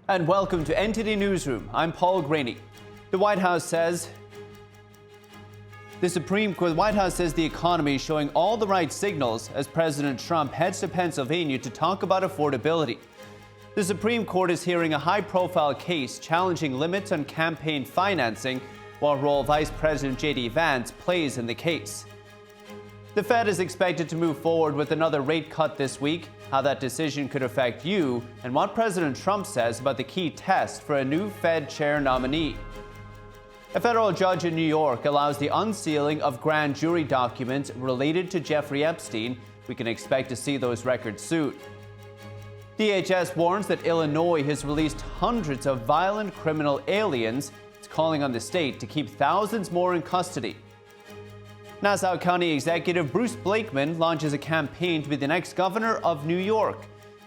And welcome to NTD Newsroom. I'm Paul Graney. The White House says the economy is showing all the right signals as President Trump heads to Pennsylvania to talk about affordability. The Supreme Court is hearing a high-profile case challenging limits on campaign financing, what role Vice President J.D. Vance plays in the case. The Fed is expected to move forward with another rate cut this week, how that decision could affect you, and what President Trump says about the key test for a new Fed chair nominee. A federal judge in New York allows the unsealing of grand jury documents related to Jeffrey Epstein. We can expect to see those records soon. DHS warns that Illinois has released hundreds of violent criminal aliens. It's calling on the state to keep thousands more in custody. Nassau County Executive Bruce Blakeman launches a campaign to be the next governor of New York.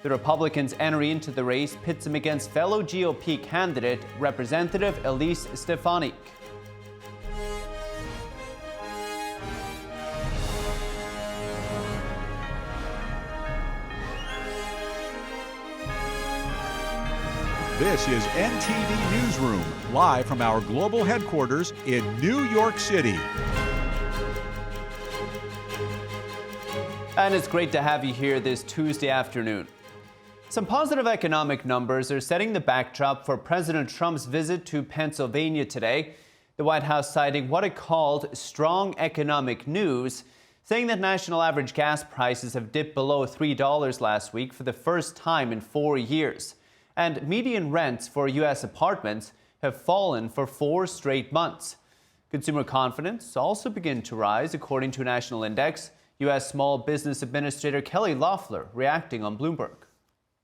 The Republicans' entry into the race pits him against fellow GOP candidate Representative Elise Stefanik. This is NTD Newsroom, live from our global headquarters in New York City. And it's great to have you here this Tuesday afternoon. Some positive economic numbers are setting the backdrop for President Trump's visit to Pennsylvania today. The White House citing what it called strong economic news, saying that national average gas prices have dipped below $3 last week for the first time in 4 years. And median rents for U.S. apartments have fallen for 4 straight months. Consumer confidence also began to rise, according to a national index. U.S. Small Business Administrator Kelly Loeffler reacting on Bloomberg.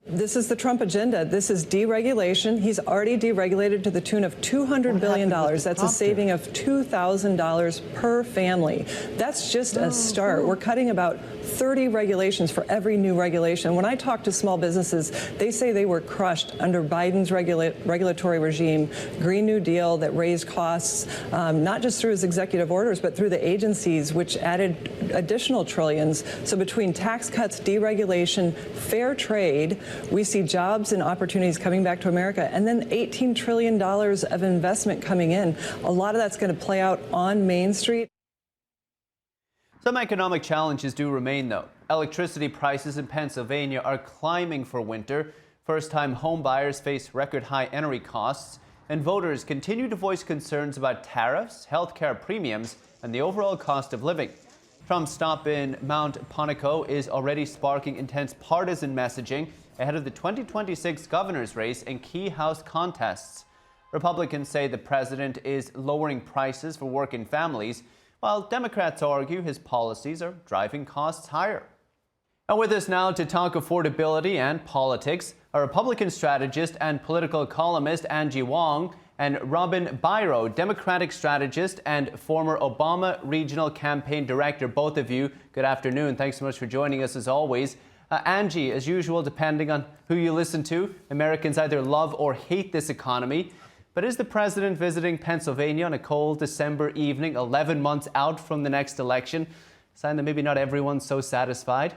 This is the Trump agenda. This is deregulation. He's already deregulated to the tune of $200 billion. That's a saving of $2,000 per family. That's just a start. We're cutting about 30 regulations for every new regulation. When I talk to small businesses, they say they were crushed under Biden's regulatory regime, Green New Deal that raised costs, not just through his executive orders, but through the agencies, which added additional trillions. So between tax cuts, deregulation, fair trade, we see jobs and opportunities coming back to America, and then $18 trillion of investment coming in. A lot of that's going to play out on Main Street. Some economic challenges do remain, though. Electricity prices in Pennsylvania are climbing for winter. First-time home buyers face record-high energy costs, and voters continue to voice concerns about tariffs, healthcare premiums, and the overall cost of living. Trump's stop in Mount Pocono is already sparking intense partisan messaging ahead of the 2026 governor's race and key House contests. Republicans say the president is lowering prices for working families, while Democrats argue his policies are driving costs higher. And with us now to talk affordability and politics, a Republican strategist and political columnist Angie Wong, and Robin Byro, Democratic strategist and former Obama regional campaign director. Both of you, good afternoon. Thanks so much for joining us as always. Angie, as usual, depending on who you listen to, Americans either love or hate this economy. But is the president visiting Pennsylvania on a cold December evening, 11 months out from the next election, a sign that maybe not everyone's so satisfied?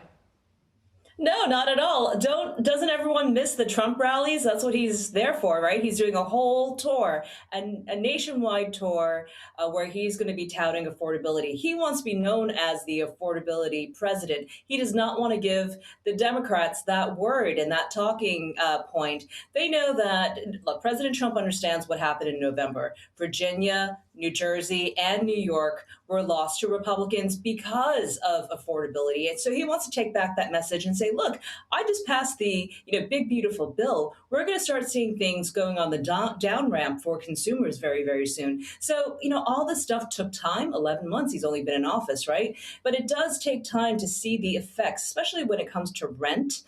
No, not at all. Doesn't everyone miss the Trump rallies? That's what he's there for, right? He's doing a whole tour, and a nationwide tour where he's going to be touting affordability. He wants to be known as the affordability president. He does not want to give the Democrats that word and that talking point. They know that, look, President Trump understands what happened in November. Virginia, New Jersey, and New York were lost to Republicans because of affordability. And so he wants to take back that message and say, look, I just passed the big, beautiful bill. We're going to start seeing things going on the down ramp for consumers very, very soon. So, all this stuff took time, 11 months. He's only been in office, right? But it does take time to see the effects, especially when it comes to rent,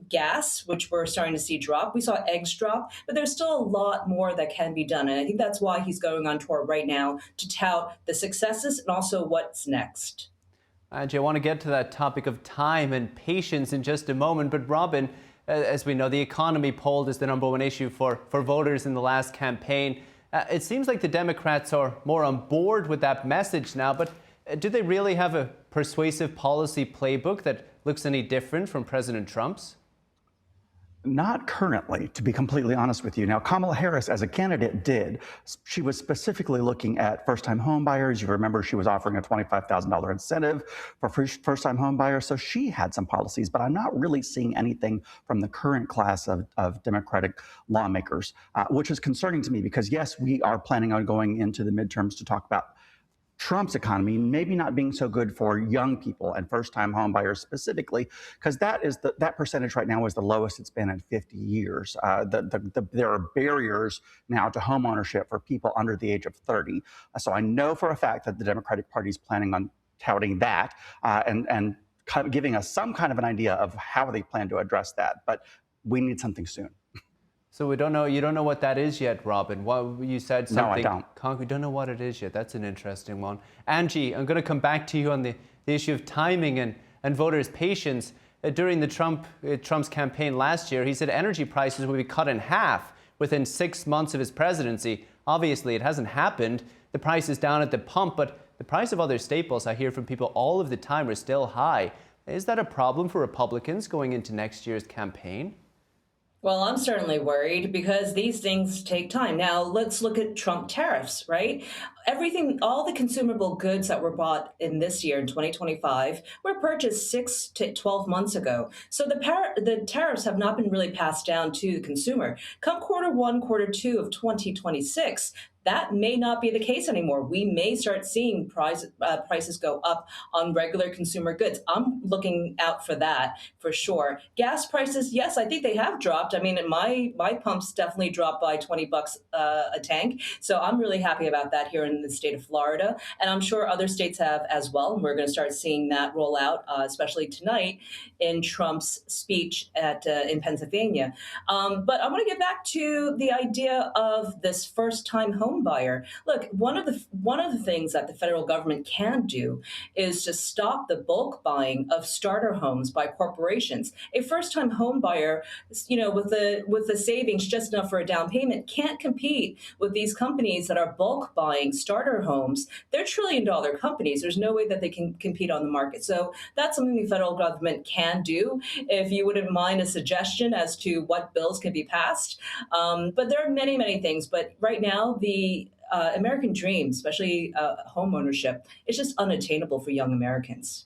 gas, which we're starting to see drop. We saw eggs drop, but there's still a lot more that can be done. And I think that's why he's going on tour right now to tout the successes and also what's next. Angie, I want to get to that topic of time and patience in just a moment. But Robin, as we know, the economy polled as the #1 issue for voters in the last campaign. It seems like the Democrats are more on board with that message now. But do they really have a persuasive policy playbook that looks any different from President Trump's? Not currently, to be completely honest with you. Now, Kamala Harris, as a candidate, did. She was specifically looking at first-time home buyers. You remember she was offering a $25,000 incentive for first-time home buyers. So she had some policies, but I'm not really seeing anything from the current class of Democratic lawmakers, which is concerning to me because, yes, we are planning on going into the midterms to talk about Trump's economy maybe not being so good for young people and first-time home buyers specifically, because that percentage right now is the lowest it's been in 50 years. There are barriers now to home ownership for people under the age of 30. So I know for a fact that the Democratic Party is planning on touting that and kind of giving us some kind of an idea of how they plan to address that. But we need something soon. So we don't know. You don't know what that is yet, Robin. What you said something. No, I don't. We don't know what it is yet. That's an interesting one. Angie, I'm going to come back to you on the issue of timing and voters' patience. During Trump's campaign last year, he said energy prices would be cut in half within 6 months of his presidency. Obviously, it hasn't happened. The price is down at the pump, but the price of other staples, I hear from people all of the time, are still high. Is that a problem for Republicans going into next year's campaign? Well, I'm certainly worried because these things take time. Now, let's look at Trump tariffs, right? Everything, all the consumable goods that were bought in this year, in 2025, were purchased 6 to 12 months ago. So the tariffs have not been really passed down to the consumer. Come Q1, Q2 of 2026, that may not be the case anymore. We may start seeing prices go up on regular consumer goods. I'm looking out for that for sure. Gas prices, yes, I think they have dropped. I mean, my pumps definitely dropped by $20 a tank. So I'm really happy about that here in the state of Florida. And I'm sure other states have as well. And we're going to start seeing that roll out, especially tonight in Trump's speech in Pennsylvania. But I want to get back to the idea of this first-time home buyer. Look, one of the things that the federal government can do is to stop the bulk buying of starter homes by corporations. A first-time home buyer, with the savings just enough for a down payment, can't compete with these companies that are bulk buying starter homes. They're trillion-dollar companies. There's no way that they can compete on the market. So that's something the federal government can do. If you wouldn't mind a suggestion as to what bills can be passed, but there are many, many things. But right now, the American dream, especially home ownership, is just unattainable for young Americans.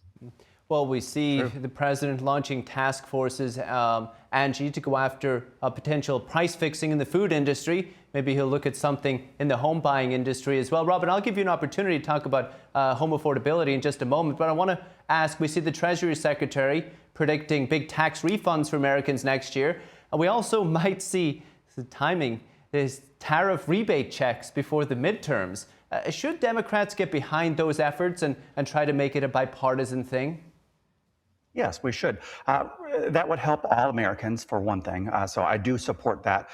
Well, we see the president launching task forces, Angie, to go after potential price fixing in the food industry. Maybe he'll look at something in the home buying industry as well. Robin, I'll give you an opportunity to talk about home affordability in just a moment. But I want to ask, we see the Treasury Secretary predicting big tax refunds for Americans next year. And we also might see the timing. There's tariff rebate checks before the midterms. Should Democrats get behind those efforts and try to make it a bipartisan thing? Yes, we should. That would help all Americans, for one thing. So I do support that.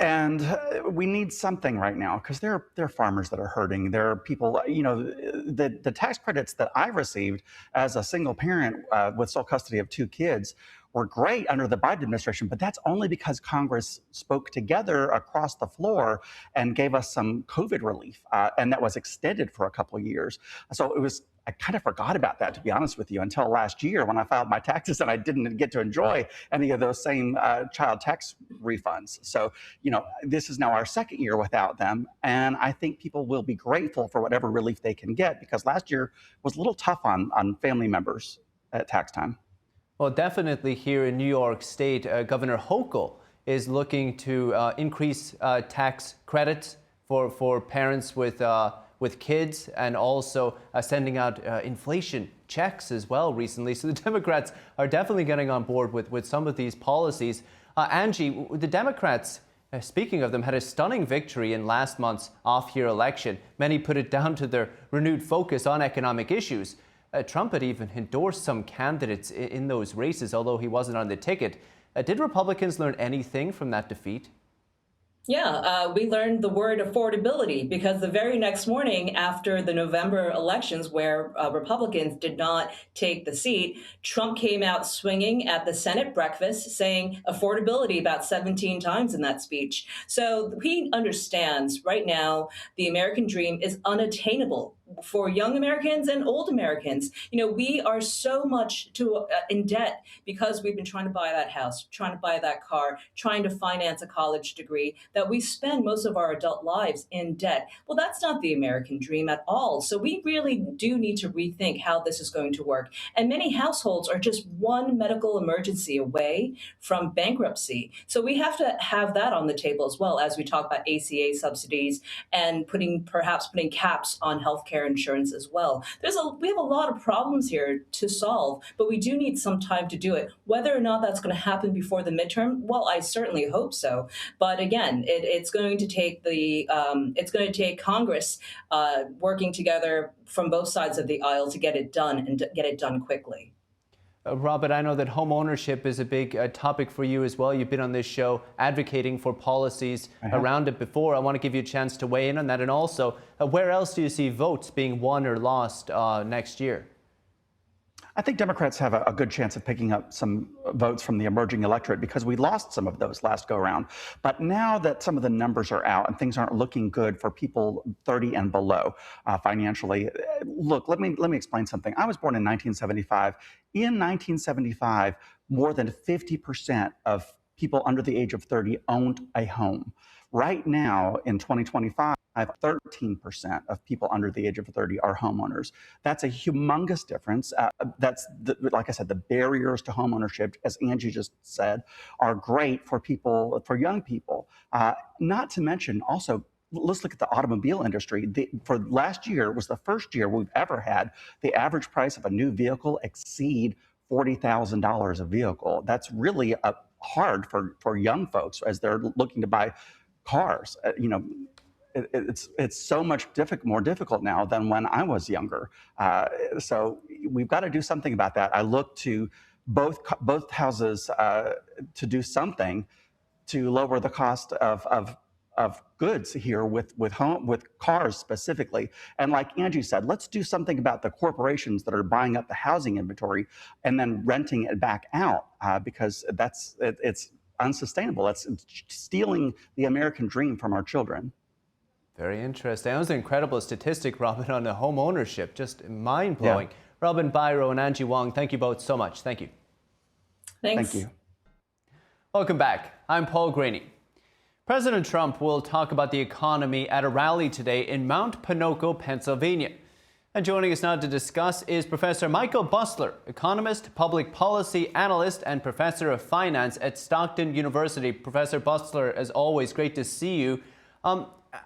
And we need something right now because there are farmers that are hurting. There are people, the tax credits that I received as a single parent with sole custody of 2 kids were great under the Biden administration, but that's only because Congress spoke together across the floor and gave us some COVID relief, and that was extended for a couple of years. So I kind of forgot about that, to be honest with you, until last year when I filed my taxes and I didn't get to enjoy any of those same child tax refunds. So, this is now our second year without them, and I think people will be grateful for whatever relief they can get because last year was a little tough on family members at tax time. Well, definitely here in New York State, Governor Hochul is looking to increase tax credits for parents with kids and also sending out inflation checks as well recently. So the Democrats are definitely getting on board with some of these policies. Angie, the Democrats, speaking of them, had a stunning victory in last month's off-year election. Many put it down to their renewed focus on economic issues. Trump had even endorsed some candidates in those races, although he wasn't on the ticket. Did Republicans learn anything from that defeat? Yeah, we learned the word affordability because the very next morning after the November elections where Republicans did not take the seat, Trump came out swinging at the Senate breakfast saying affordability about 17 times in that speech. So he understands right now the American dream is unattainable. for young Americans and old Americans. We are so much in debt because we've been trying to buy that house, trying to buy that car, trying to finance a college degree, that we spend most of our adult lives in debt. Well, that's not the American dream at all. So we really do need to rethink how this is going to work. And many households are just one medical emergency away from bankruptcy. So we have to have that on the table as well as we talk about ACA subsidies and perhaps putting caps on healthcare insurance as well. We have a lot of problems here to solve, but we do need some time to do it. Whether or not that's going to happen before the midterm, well, I certainly hope so. But again, it's going to take Congress working together from both sides of the aisle to get it done and to get it done quickly. Robert, I know that home ownership is a big topic for you as well. You've been on this show advocating for policies around it before. I want to give you a chance to weigh in on that. And also, where else do you see votes being won or lost next year? I think Democrats have a good chance of picking up some votes from the emerging electorate because we lost some of those last go around. But now that some of the numbers are out and things aren't looking good for people 30 and below financially, look, let me explain something. I was born in 1975. In 1975, more than 50% of people under the age of 30 owned a home. Right now, in 2025, 13% of people under the age of 30 are homeowners. That's a humongous difference. Like I said, the barriers to homeownership, as Angie just said, are great for young people. Not to mention also, let's look at the automobile industry. For last year was the first year we've ever had the average price of a new vehicle exceed $40,000 a vehicle. That's really hard for young folks as they're looking to buy cars. It's so much more difficult now than when I was younger. So we've got to do something about that. I look to both houses to do something to lower the cost of goods here with cars specifically. And like Angie said, let's do something about the corporations that are buying up the housing inventory and then renting it back out because it's unsustainable. It's stealing the American dream from our children. Very interesting. That was an incredible statistic, Robin, on the home ownership. Just mind-blowing. Yeah. Robin Byro and Angie Wong, thank you both so much. Thank you. Thanks. Thank you. Welcome back. I'm Paul Graney. President Trump will talk about the economy at a rally today in Mount Ponoco, Pennsylvania. And joining us now to discuss is Professor Michael Busler, economist, public policy analyst, and professor of finance at Stockton University. Professor Busler, as always, great to see you.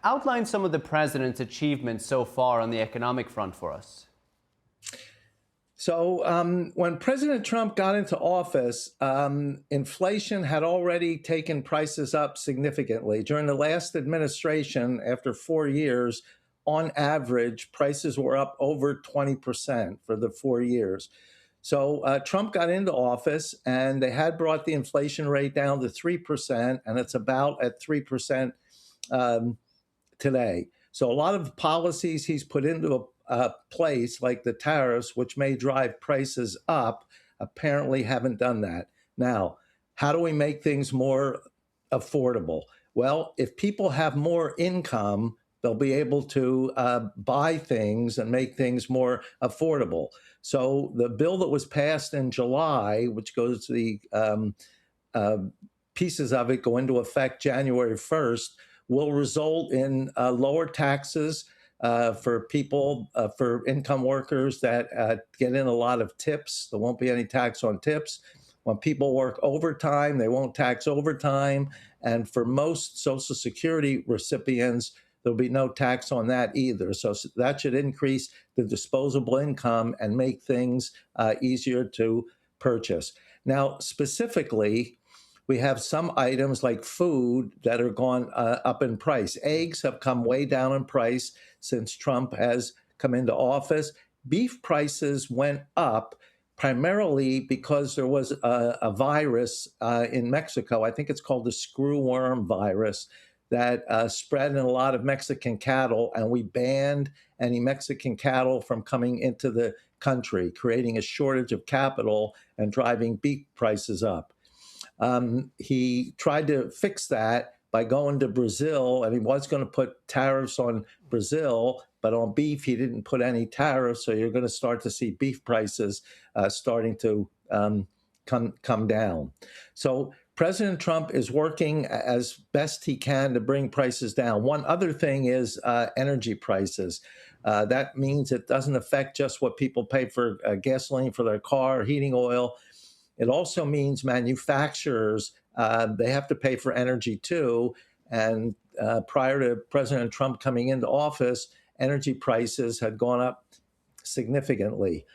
Outline some of the president's achievements so far on the economic front for us. So when President Trump got into office, inflation had already taken prices up significantly. During the last administration, after 4 years, on average, prices were up over 20% for the 4 years. So Trump got into office and they had brought the inflation rate down to 3%, and it's about at 3% today. So a lot of policies he's put into place, like the tariffs, which may drive prices up, apparently haven't done that. Now, how do we make things more affordable? Well, if people have more income, they'll be able to buy things and make things more affordable. So the bill that was passed in July, which goes to the pieces of it go into effect January 1st, will result in lower taxes for people, for income workers that get in a lot of tips. There won't be any tax on tips. When people work overtime, they won't tax overtime. And for most Social Security recipients, there'll be no tax on that either. So that should increase the disposable income and make things easier to purchase. Now, specifically, we have some items like food that are gone up in price. Eggs have come way down in price since Trump has come into office. Beef prices went up primarily because there was a virus in Mexico. I think it's called the screwworm virus that spread in a lot of Mexican cattle, and we banned any Mexican cattle from coming into the country, creating a shortage of capital and driving beef prices up. He tried to fix that by going to Brazil, and he was going to put tariffs on Brazil, but on beef, he didn't put any tariffs. So you're going to start to see beef prices starting to come down. So President Trump is working as best he can to bring prices down. One other thing is energy prices. That means it doesn't affect just what people pay for gasoline for their car, heating oil. It also means manufacturers, they have to pay for energy too. And prior to President Trump coming into office, energy prices had gone up significantly.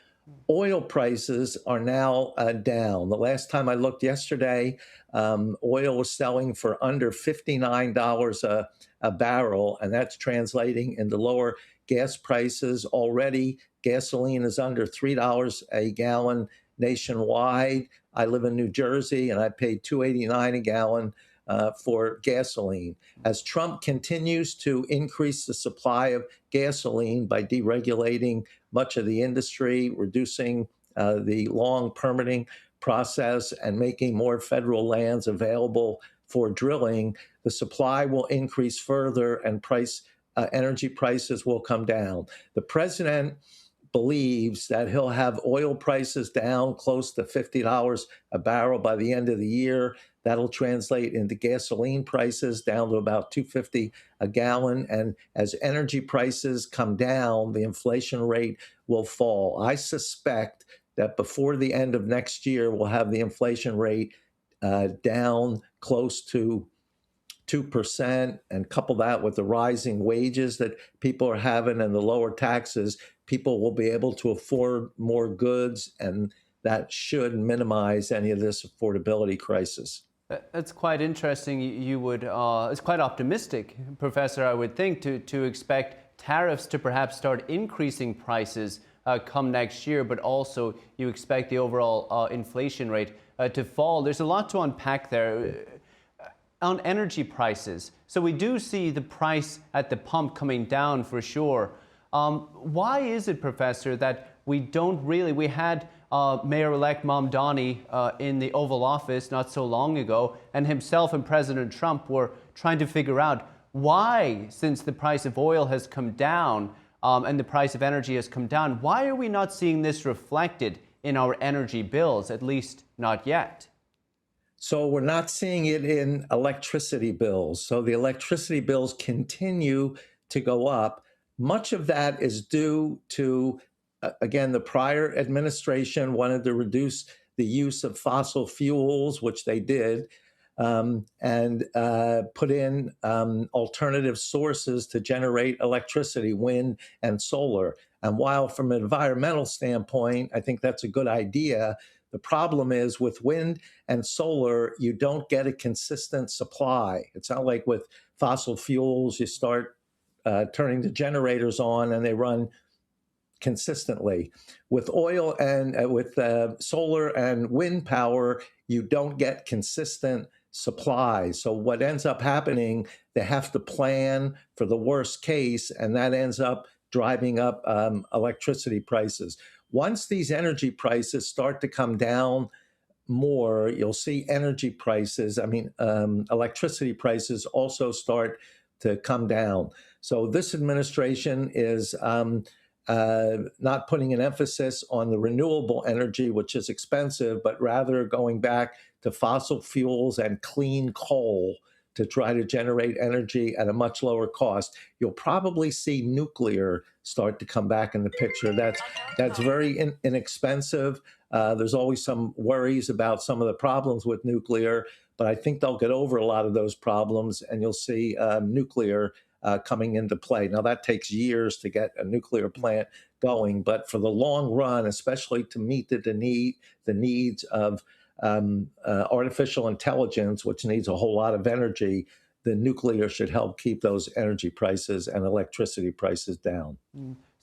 Oil prices are now down. The last time I looked yesterday, oil was selling for under $59 a barrel, and that's translating into lower gas prices. Already, gasoline is under $3 a gallon nationwide. I live in New Jersey, and I paid $2.89 a gallon for gasoline. As Trump continues to increase the supply of gasoline by deregulating much of the industry, reducing the long permitting process, and making more federal lands available for drilling, the supply will increase further and energy prices will come down. The president believes that he'll have oil prices down close to $50 a barrel by the end of the year. That'll translate into gasoline prices down to about $2.50 a gallon. And as energy prices come down, the inflation rate will fall. I suspect that before the end of next year, we'll have the inflation rate down close to 2%, and couple that with the rising wages that people are having and the lower taxes, people will be able to afford more goods, and that should minimize any of this affordability crisis. That's quite interesting. It's quite optimistic, Professor, I would think, to expect tariffs to perhaps start increasing prices come next year, but also you expect the overall inflation rate to fall. There's a lot to unpack there. On energy prices, so we do see the price at the pump coming down for sure. Why is it, Professor, that we had Mayor-elect Mamdani in the Oval Office not so long ago, and himself and President Trump were trying to figure out why, since the price of oil has come down and the price of energy has come down, why are we not seeing this reflected in our energy bills, at least not yet? So we're not seeing it in electricity bills. So the electricity bills continue to go up. Much of that is due to, again, the prior administration wanted to reduce the use of fossil fuels, which they did, and put in alternative sources to generate electricity, wind and solar. And while from an environmental standpoint, I think that's a good idea, the problem is with wind and solar, you don't get a consistent supply. It's not like with fossil fuels, you start turning the generators on and they run consistently. With oil and with solar and wind power, you don't get consistent supply. So what ends up happening, they have to plan for the worst case, and that ends up driving up electricity prices. Once these energy prices start to come down more, you'll see electricity prices also start to come down. So this administration is not putting an emphasis on the renewable energy, which is expensive, but rather going back to fossil fuels and clean coal to try to generate energy at a much lower cost. You'll probably see nuclear start to come back in the picture. That's very inexpensive. There's always some worries about some of the problems with nuclear, but I think they'll get over a lot of those problems, and you'll see nuclear coming into play. Now, that takes years to get a nuclear plant going, but for the long run, especially to meet the needs of artificial intelligence, which needs a whole lot of energy, the nuclear should help keep those energy prices and electricity prices down.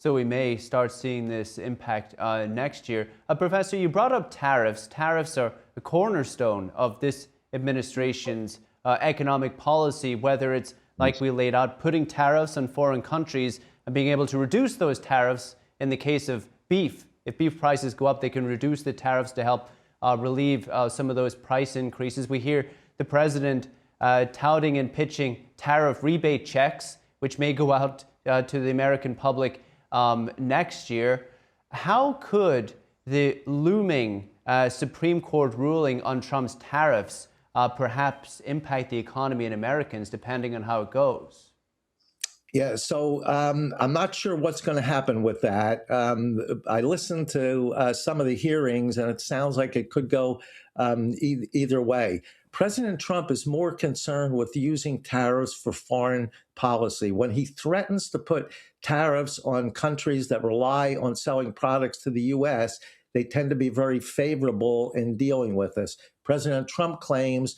So we may start seeing this impact next year. Professor, you brought up tariffs. Tariffs are the cornerstone of this administration's economic policy, whether it's like we laid out, putting tariffs on foreign countries and being able to reduce those tariffs in the case of beef. If beef prices go up, they can reduce the tariffs to help relieve some of those price increases. We hear the president touting and pitching tariff rebate checks, which may go out to the American public next year. How could the looming Supreme Court ruling on Trump's tariffs perhaps impact the economy and Americans, depending on how it goes? Yeah, so I'm not sure what's going to happen with that. I listened to some of the hearings, and it sounds like it could go either way. President Trump is more concerned with using tariffs for foreign policy. When he threatens to put tariffs on countries that rely on selling products to the U.S., they tend to be very favorable in dealing with this. President Trump claims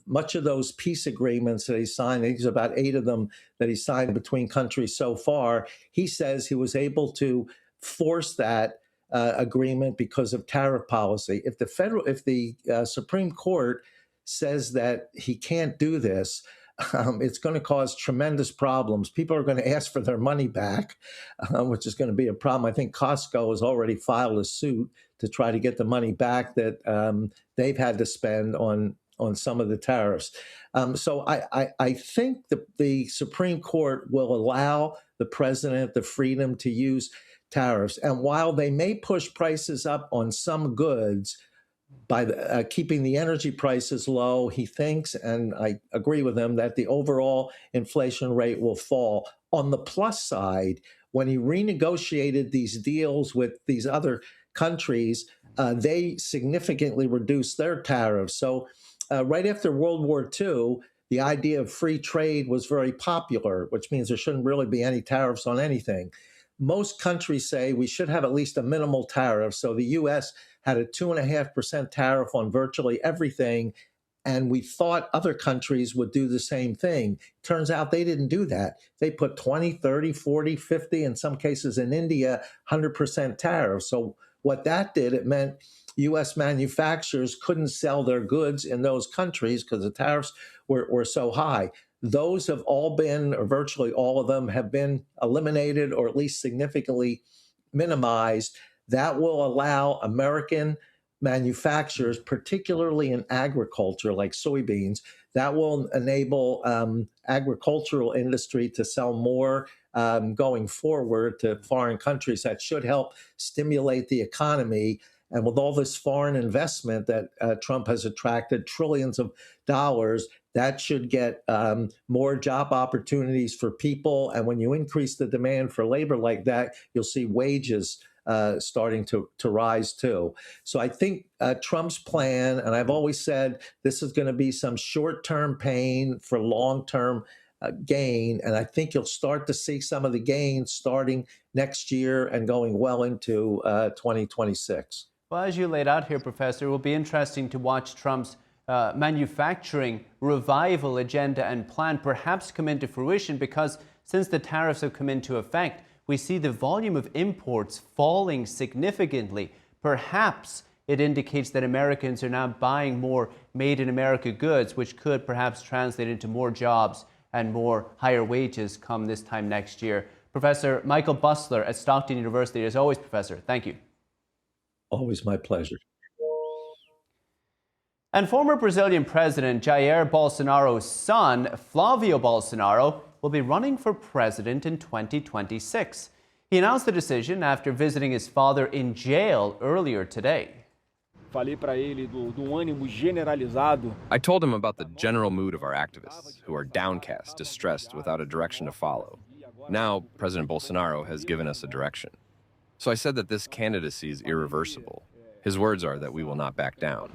much of those peace agreements that he signed, I think there's about 8 of them that he signed between countries so far, he says he was able to force that agreement because of tariff policy. If the Supreme Court says that he can't do this, it's going to cause tremendous problems. People are going to ask for their money back, which is going to be a problem. I think Costco has already filed a suit to try to get the money back that they've had to spend on some of the tariffs. So I think the Supreme Court will allow the president the freedom to use tariffs. And while they may push prices up on some goods by keeping the energy prices low, he thinks, and I agree with him, that the overall inflation rate will fall. On the plus side, when he renegotiated these deals with these other countries, they significantly reduced their tariffs. So right after World War II, the idea of free trade was very popular, which means there shouldn't really be any tariffs on anything. Most countries say we should have at least a minimal tariff. So the U.S. had a 2.5% tariff on virtually everything, and we thought other countries would do the same thing. Turns out they didn't do that. They put 20, 30, 40, 50, in some cases in India, 100% tariff. So what that did, it meant U.S. manufacturers couldn't sell their goods in those countries because the tariffs were so high. Those have all been, or virtually all of them, have been eliminated or at least significantly minimized. That will allow American manufacturers, particularly in agriculture like soybeans, that will enable agricultural industry to sell more going forward to foreign countries. That should help stimulate the economy. And with all this foreign investment that Trump has attracted, trillions of dollars, that should get more job opportunities for people. And when you increase the demand for labor like that, you'll see wages starting to rise too. So I think Trump's plan, and I've always said this is going to be some short-term pain for long-term gain. And I think you'll start to see some of the gains starting next year and going well into 2026. Well, as you laid out here, Professor, it will be interesting to watch Trump's manufacturing revival agenda and plan perhaps come into fruition, because since the tariffs have come into effect, we see the volume of imports falling significantly. Perhaps it indicates that Americans are now buying more made in America goods, which could perhaps translate into more jobs and more higher wages come this time next year. Professor Michael Busler at Stockton University, as always, Professor, thank you. Always my pleasure. And former Brazilian President Jair Bolsonaro's son, Flavio Bolsonaro, will be running for president in 2026. He announced the decision after visiting his father in jail earlier today. I told him about the general mood of our activists, who are downcast, distressed, without a direction to follow. Now, President Bolsonaro has given us a direction. So I said that this candidacy is irreversible. His words are that we will not back down.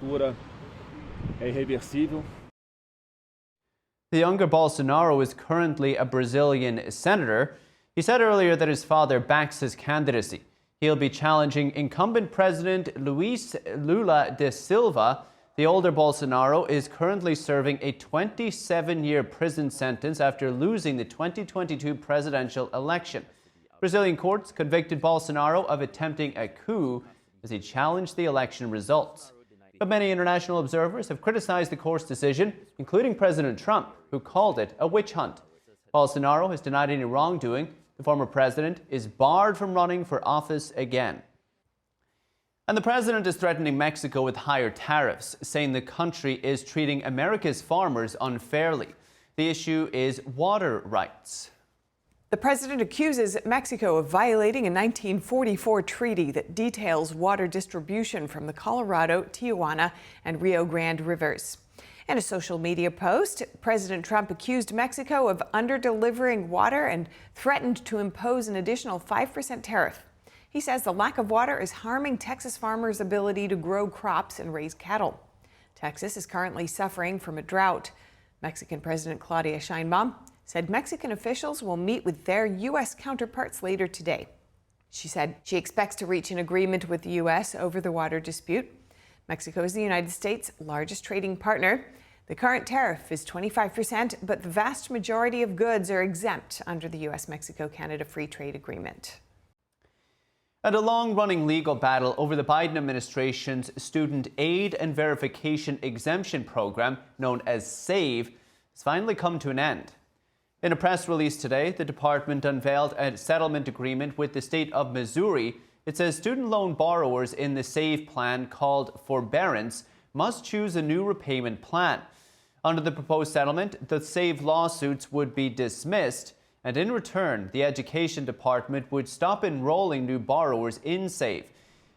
The younger Bolsonaro is currently a Brazilian senator. He said earlier that his father backs his candidacy. He'll be challenging incumbent President Luiz Lula da Silva. The older Bolsonaro is currently serving a 27-year prison sentence after losing the 2022 presidential election. Brazilian courts convicted Bolsonaro of attempting a coup as he challenged the election results. But many international observers have criticized the court's decision, including President Trump, who called it a witch hunt. Bolsonaro has denied any wrongdoing. The former president is barred from running for office again. And the president is threatening Mexico with higher tariffs, saying the country is treating America's farmers unfairly. The issue is water rights. The president accuses Mexico of violating a 1944 treaty that details water distribution from the Colorado, Tijuana, and Rio Grande rivers. In a social media post, President Trump accused Mexico of under-delivering water and threatened to impose an additional 5% tariff. He says the lack of water is harming Texas farmers' ability to grow crops and raise cattle. Texas is currently suffering from a drought. Mexican President Claudia Sheinbaum said Mexican officials will meet with their U.S. counterparts later today. She said she expects to reach an agreement with the U.S. over the water dispute. Mexico is the United States' largest trading partner. The current tariff is 25%, but the vast majority of goods are exempt under the U.S.-Mexico-Canada Free Trade Agreement. And a long-running legal battle over the Biden administration's Student Aid and Verification Exemption program, known as SAVE, has finally come to an end. In a press release today, the department unveiled a settlement agreement with the state of Missouri. It says student loan borrowers in the SAVE plan, called Forbearance, must choose a new repayment plan. Under the proposed settlement, the SAVE lawsuits would be dismissed, and in return, the Education Department would stop enrolling new borrowers in SAVE. It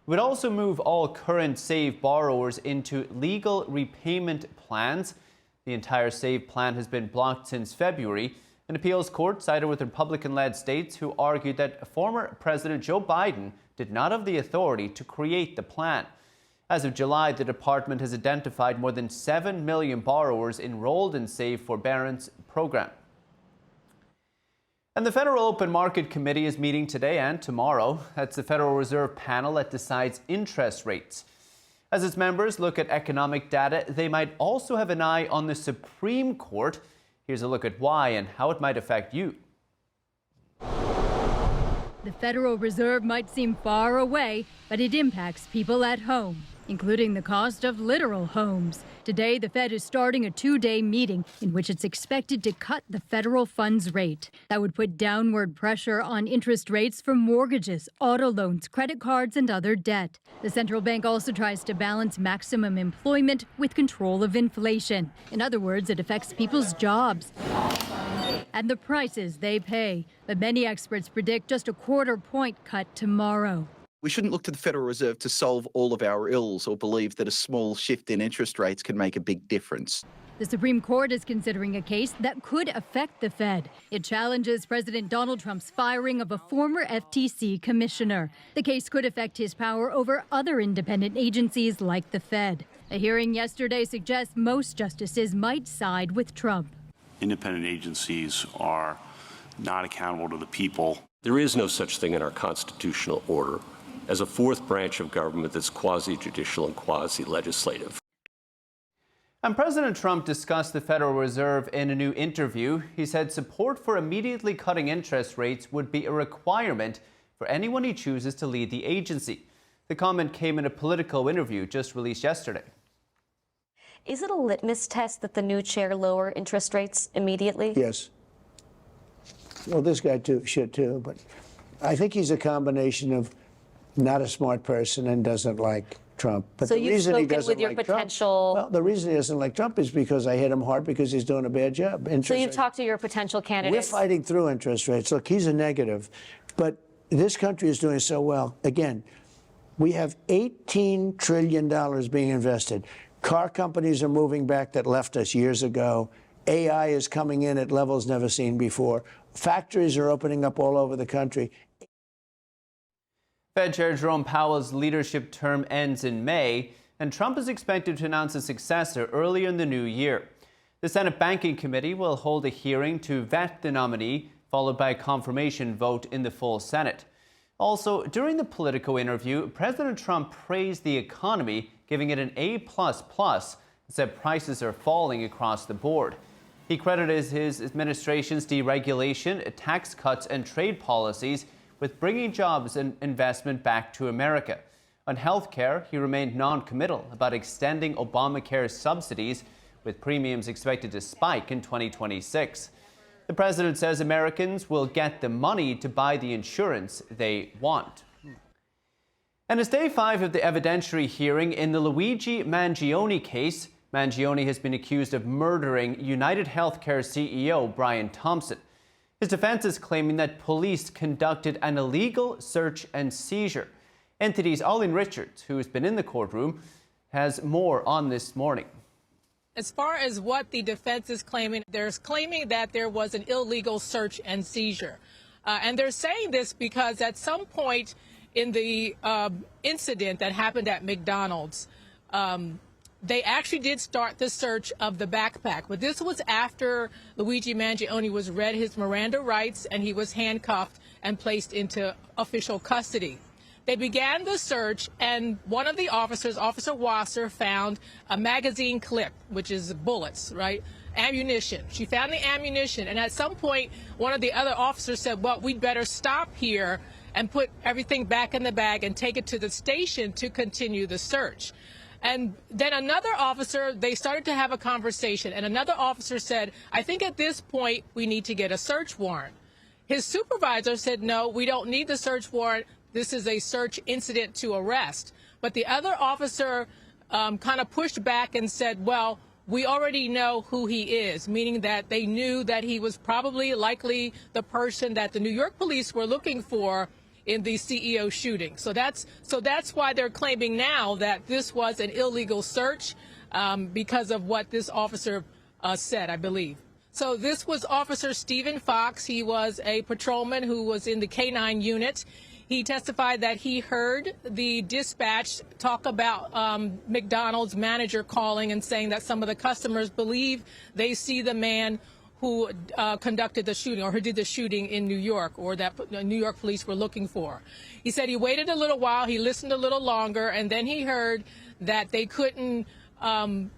would also move all current SAVE borrowers into legal repayment plans. The entire SAVE plan has been blocked since February. An appeals court sided with Republican-led states who argued that former President Joe Biden did not have the authority to create the plan. As of July, the department has identified more than 7 million borrowers enrolled in SAVE forbearance program. And the Federal Open Market Committee is meeting today and tomorrow. That's the Federal Reserve panel that decides interest rates. As its members look at economic data, they might also have an eye on the Supreme Court. Here's a look at why and how it might affect you. The Federal Reserve might seem far away, but it impacts people at home, including the cost of literal homes. Today, the Fed is starting a two-day meeting in which it's expected to cut the federal funds rate. That would put downward pressure on interest rates for mortgages, auto loans, credit cards, and other debt. The central bank also tries to balance maximum employment with control of inflation. In other words, it affects people's jobs and the prices they pay. But many experts predict just a quarter-point cut tomorrow. We shouldn't look to the Federal Reserve to solve all of our ills or believe that a small shift in interest rates can make a big difference. The Supreme Court is considering a case that could affect the Fed. It challenges President Donald Trump's firing of a former FTC commissioner. The case could affect his power over other independent agencies like the Fed. A hearing yesterday suggests most justices might side with Trump. Independent agencies are not accountable to the people. There is no such thing in our constitutional order as a fourth branch of government that's quasi-judicial and quasi-legislative. And President Trump discussed the Federal Reserve in a new interview. He said support for immediately cutting interest rates would be a requirement for anyone he chooses to lead the agency. The comment came in a Politico interview just released yesterday. Is it a litmus test that the new chair lower interest rates immediately? Yes. Well, this guy should too, but I think he's a combination of not a smart person and doesn't like Trump. But so the reason he doesn't with your like potential. Trump, well, the reason he doesn't like Trump is because I hit him hard because he's doing a bad job. So you've talked to your potential candidates. We're fighting through interest rates. Look, he's a negative, but this country is doing so well. Again, we have $18 trillion being invested. Car companies are moving back that left us years ago. AI is coming in at levels never seen before. Factories are opening up all over the country. Fed Chair Jerome Powell's leadership term ends in May, and Trump is expected to announce a successor earlier in the new year. The Senate Banking Committee will hold a hearing to vet the nominee, followed by a confirmation vote in the full Senate. Also, during the Politico interview, President Trump praised the economy, giving it an A++, and said prices are falling across the board. He credited his administration's deregulation, tax cuts, and trade policies with bringing jobs and investment back to America. On health care, he remained non-committal about extending Obamacare's subsidies, with premiums expected to spike in 2026. The president says Americans will get the money to buy the insurance they want. And it's day 5 of the evidentiary hearing in the Luigi Mangione case. Mangione has been accused of murdering United Healthcare CEO Brian Thompson. His defense is claiming that police conducted an illegal search and seizure. NTD's Olin Richards, who has been in the courtroom, has more on this morning. As far as what the defense is claiming, they're claiming that there was an illegal search and seizure. And they're saying this because at some point in the incident that happened at McDonald's, they actually did start the search of the backpack. But this was after Luigi Mangione was read his Miranda rights and he was handcuffed and placed into official custody. They began the search, and one of the officers, Officer Wasser, found a magazine clip, which is bullets, right? Ammunition. She found the ammunition, and at some point, one of the other officers said, well, we'd better stop here and put everything back in the bag and take it to the station to continue the search. And then another officer, they started to have a conversation, and another officer said, I think at this point, we need to get a search warrant. His supervisor said, no, we don't need the search warrant. This is a search incident to arrest. But the other officer kind of pushed back and said, well, we already know who he is, meaning that they knew that he was probably likely the person that the New York police were looking for in the CEO shooting. So that's why they're claiming now that this was an illegal search because of what this officer said, I believe. So this was Officer Stephen Fox. He was a patrolman who was in the K-9 unit. He testified that he heard the dispatch talk about McDonald's manager calling and saying that some of the customers believe they see the man who conducted the shooting or who did the shooting in New York, or that New York police were looking for. He said he waited a little while, he listened a little longer, and then he heard that they couldn't find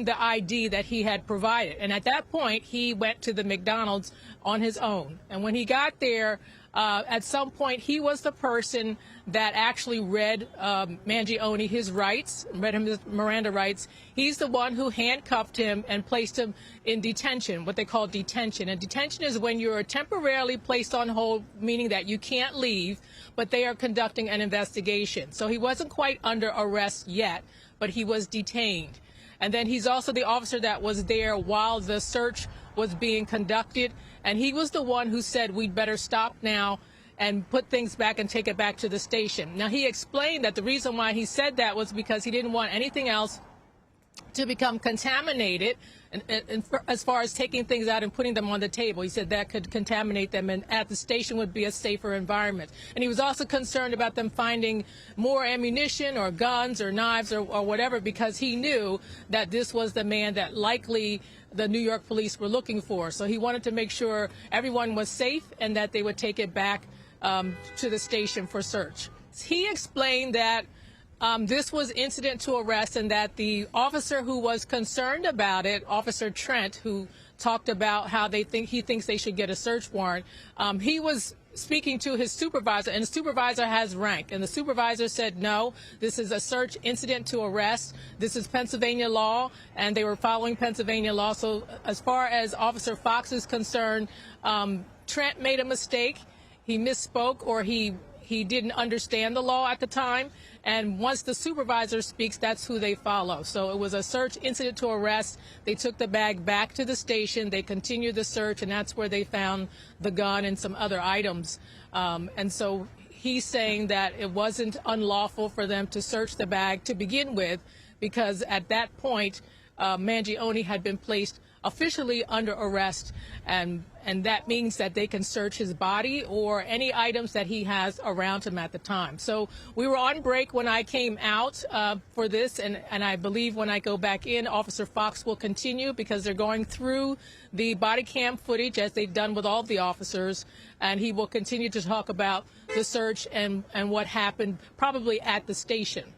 the ID that he had provided. And at that point, he went to the McDonald's on his own. And when he got there, at some point, he was the person that actually read Mangione his rights, read him his Miranda rights. He's the one who handcuffed him and placed him in detention, what they call detention. And detention is when you're temporarily placed on hold, meaning that you can't leave, but they are conducting an investigation. So he wasn't quite under arrest yet, but he was detained. And then he's also the officer that was there while the search was being conducted. And he was the one who said, we'd better stop now and put things back and take it back to the station. Now, he explained that the reason why he said that was because he didn't want anything else to become contaminated, and as far as taking things out and putting them on the table. He said that could contaminate them, and at the station would be a safer environment. And he was also concerned about them finding more ammunition or guns or knives or whatever, because he knew that this was the man that likely the New York police were looking for. So he wanted to make sure everyone was safe and that they would take it back to the station for search. He explained that this was incident to arrest, and that the officer who was concerned about it, Officer Trent, who talked about how he thinks they should get a search warrant, he was speaking to his supervisor, and the supervisor has rank, and the supervisor said, no, this is a search incident to arrest. This is Pennsylvania law, and they were following Pennsylvania law. So as far as Officer Fox is concerned, Trent made a mistake. He misspoke, or he didn't understand the law at the time. And once the supervisor speaks, that's who they follow. So it was a search incident to arrest. They took the bag back to the station. They continued the search, and that's where they found the gun and some other items. And so he's saying that it wasn't unlawful for them to search the bag to begin with, because at that point, Mangione had been placed officially under arrest, and that means that they can search his body or any items that he has around him at the time. So we were on break when I came out for this, and I believe when I go back in, Officer Fox will continue, because they're going through the body cam footage, as they've done with all the officers, and he will continue to talk about the search and what happened probably at the station.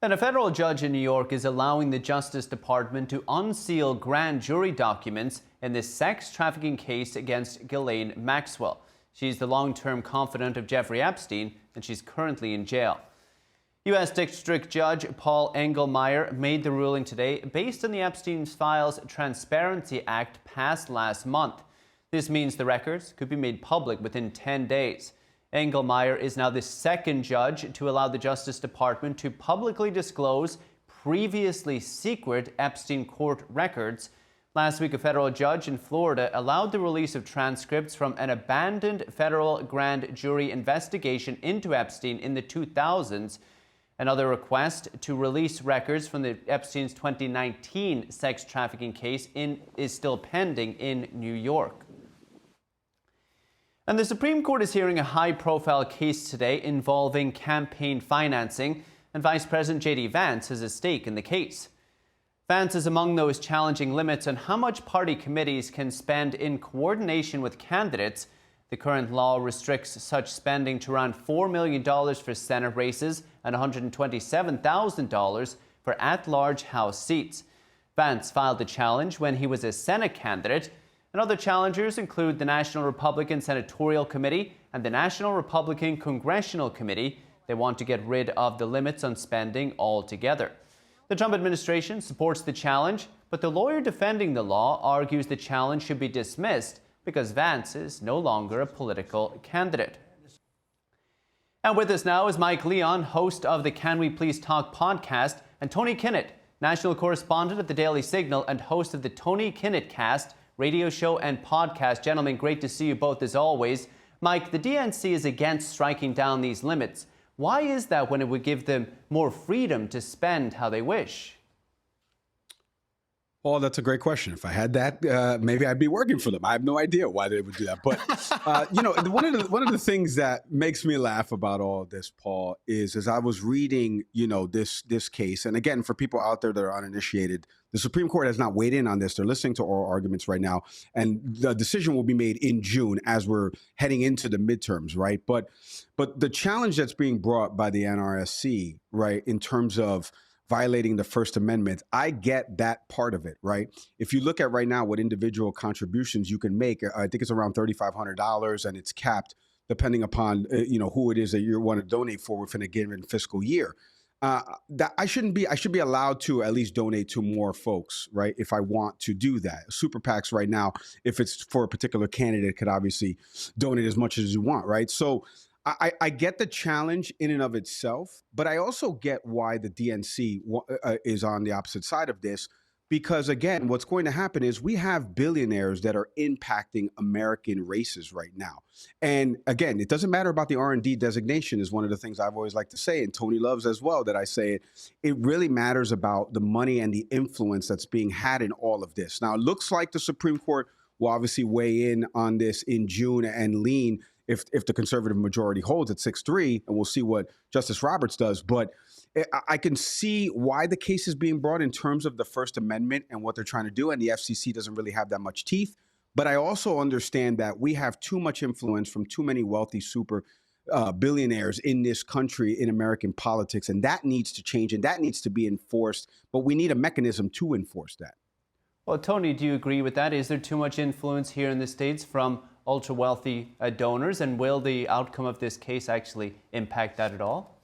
And a federal judge in New York is allowing the Justice Department to unseal grand jury documents in this sex trafficking case against Ghislaine Maxwell. She's the long-term confidant of Jeffrey Epstein, and she's currently in jail. U.S. District Judge Paul Engelmeyer made the ruling today based on the Epstein Files Transparency Act passed last month. This means the records could be made public within 10 days. Engelmeyer is now the second judge to allow the Justice Department to publicly disclose previously secret Epstein court records. Last week, a federal judge in Florida allowed the release of transcripts from an abandoned federal grand jury investigation into Epstein in the 2000s. Another request to release records from the Epstein's 2019 sex trafficking case is still pending in New York. And the Supreme Court is hearing a high-profile case today involving campaign financing, and Vice President J.D. Vance has a stake in the case. Vance is among those challenging limits on how much party committees can spend in coordination with candidates. The current law restricts such spending to around $4 million for Senate races and $127,000 for at-large House seats. Vance filed the challenge when he was a Senate candidate, and other challengers include the National Republican Senatorial Committee and the National Republican Congressional Committee. They want to get rid of the limits on spending altogether. The Trump administration supports the challenge, but the lawyer defending the law argues the challenge should be dismissed because Vance is no longer a political candidate. And with us now is Mike Leon, host of the Can We Please Talk podcast, and Tony Kinnett, national correspondent at the Daily Signal and host of the Tony Kinnett Cast radio show and podcast. Gentlemen, great to see you both as always. Mike, the DNC is against striking down these limits. Why is that when it would give them more freedom to spend how they wish? Oh, that's a great question. If I had that, maybe I'd be working for them. I have no idea why they would do that. But, one of the things that makes me laugh about all of this, Paul, is as I was reading, this case, and again, for people out there that are uninitiated, the Supreme Court has not weighed in on this. They're listening to oral arguments right now, and the decision will be made in June as we're heading into the midterms, right? But the challenge that's being brought by the NRSC, right, in terms of violating the First Amendment, I get that part of it, right? If you look at right now what individual contributions you can make, I think it's around $3,500, and it's capped depending upon who it is that you want to donate for within a given fiscal year. That I should be allowed to at least donate to more folks, right? If I want to do that. Super PACs right now, if it's for a particular candidate, could obviously donate as much as you want, right? So I get the challenge in and of itself, but I also get why the DNC is on the opposite side of this, because again, what's going to happen is we have billionaires that are impacting American races right now. And again, it doesn't matter about the R&D designation is one of the things I've always liked to say, and Tony loves as well that I say it. It really matters about the money and the influence that's being had in all of this. Now, it looks like the Supreme Court will obviously weigh in on this in June and lean if the conservative majority holds at 6-3, and we'll see what Justice Roberts does. But I can see why the case is being brought in terms of the First Amendment and what they're trying to do, and the FCC doesn't really have that much teeth. But I also understand that we have too much influence from too many wealthy super billionaires in this country, in American politics, and that needs to change, and that needs to be enforced. But we need a mechanism to enforce that. Well, Tony, do you agree with that? Is there too much influence here in the States from ultra-wealthy donors, and will the outcome of this case actually impact that at all?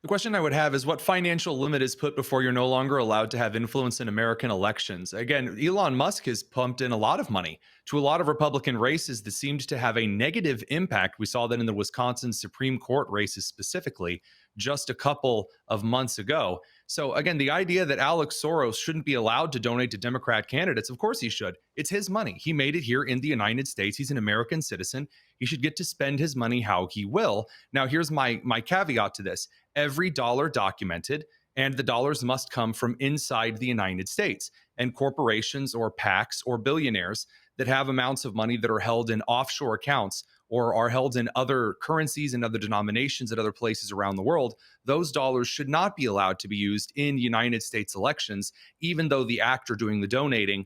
The question I would have is what financial limit is put before you're no longer allowed to have influence in American elections? Again, Elon Musk has pumped in a lot of money to a lot of Republican races that seemed to have a negative impact. We saw that in the Wisconsin Supreme Court races specifically just a couple of months ago. So again, the idea that Alex Soros shouldn't be allowed to donate to Democrat candidates, of course he should. It's his money. He made it here in the United States. He's an American citizen. He should get to spend his money how he will. Now, here's my caveat to this. Every dollar documented, and the dollars must come from inside the United States. And corporations or PACs or billionaires that have amounts of money that are held in offshore accounts or are held in other currencies and other denominations at other places around the world, those dollars should not be allowed to be used in United States elections, even though the actor doing the donating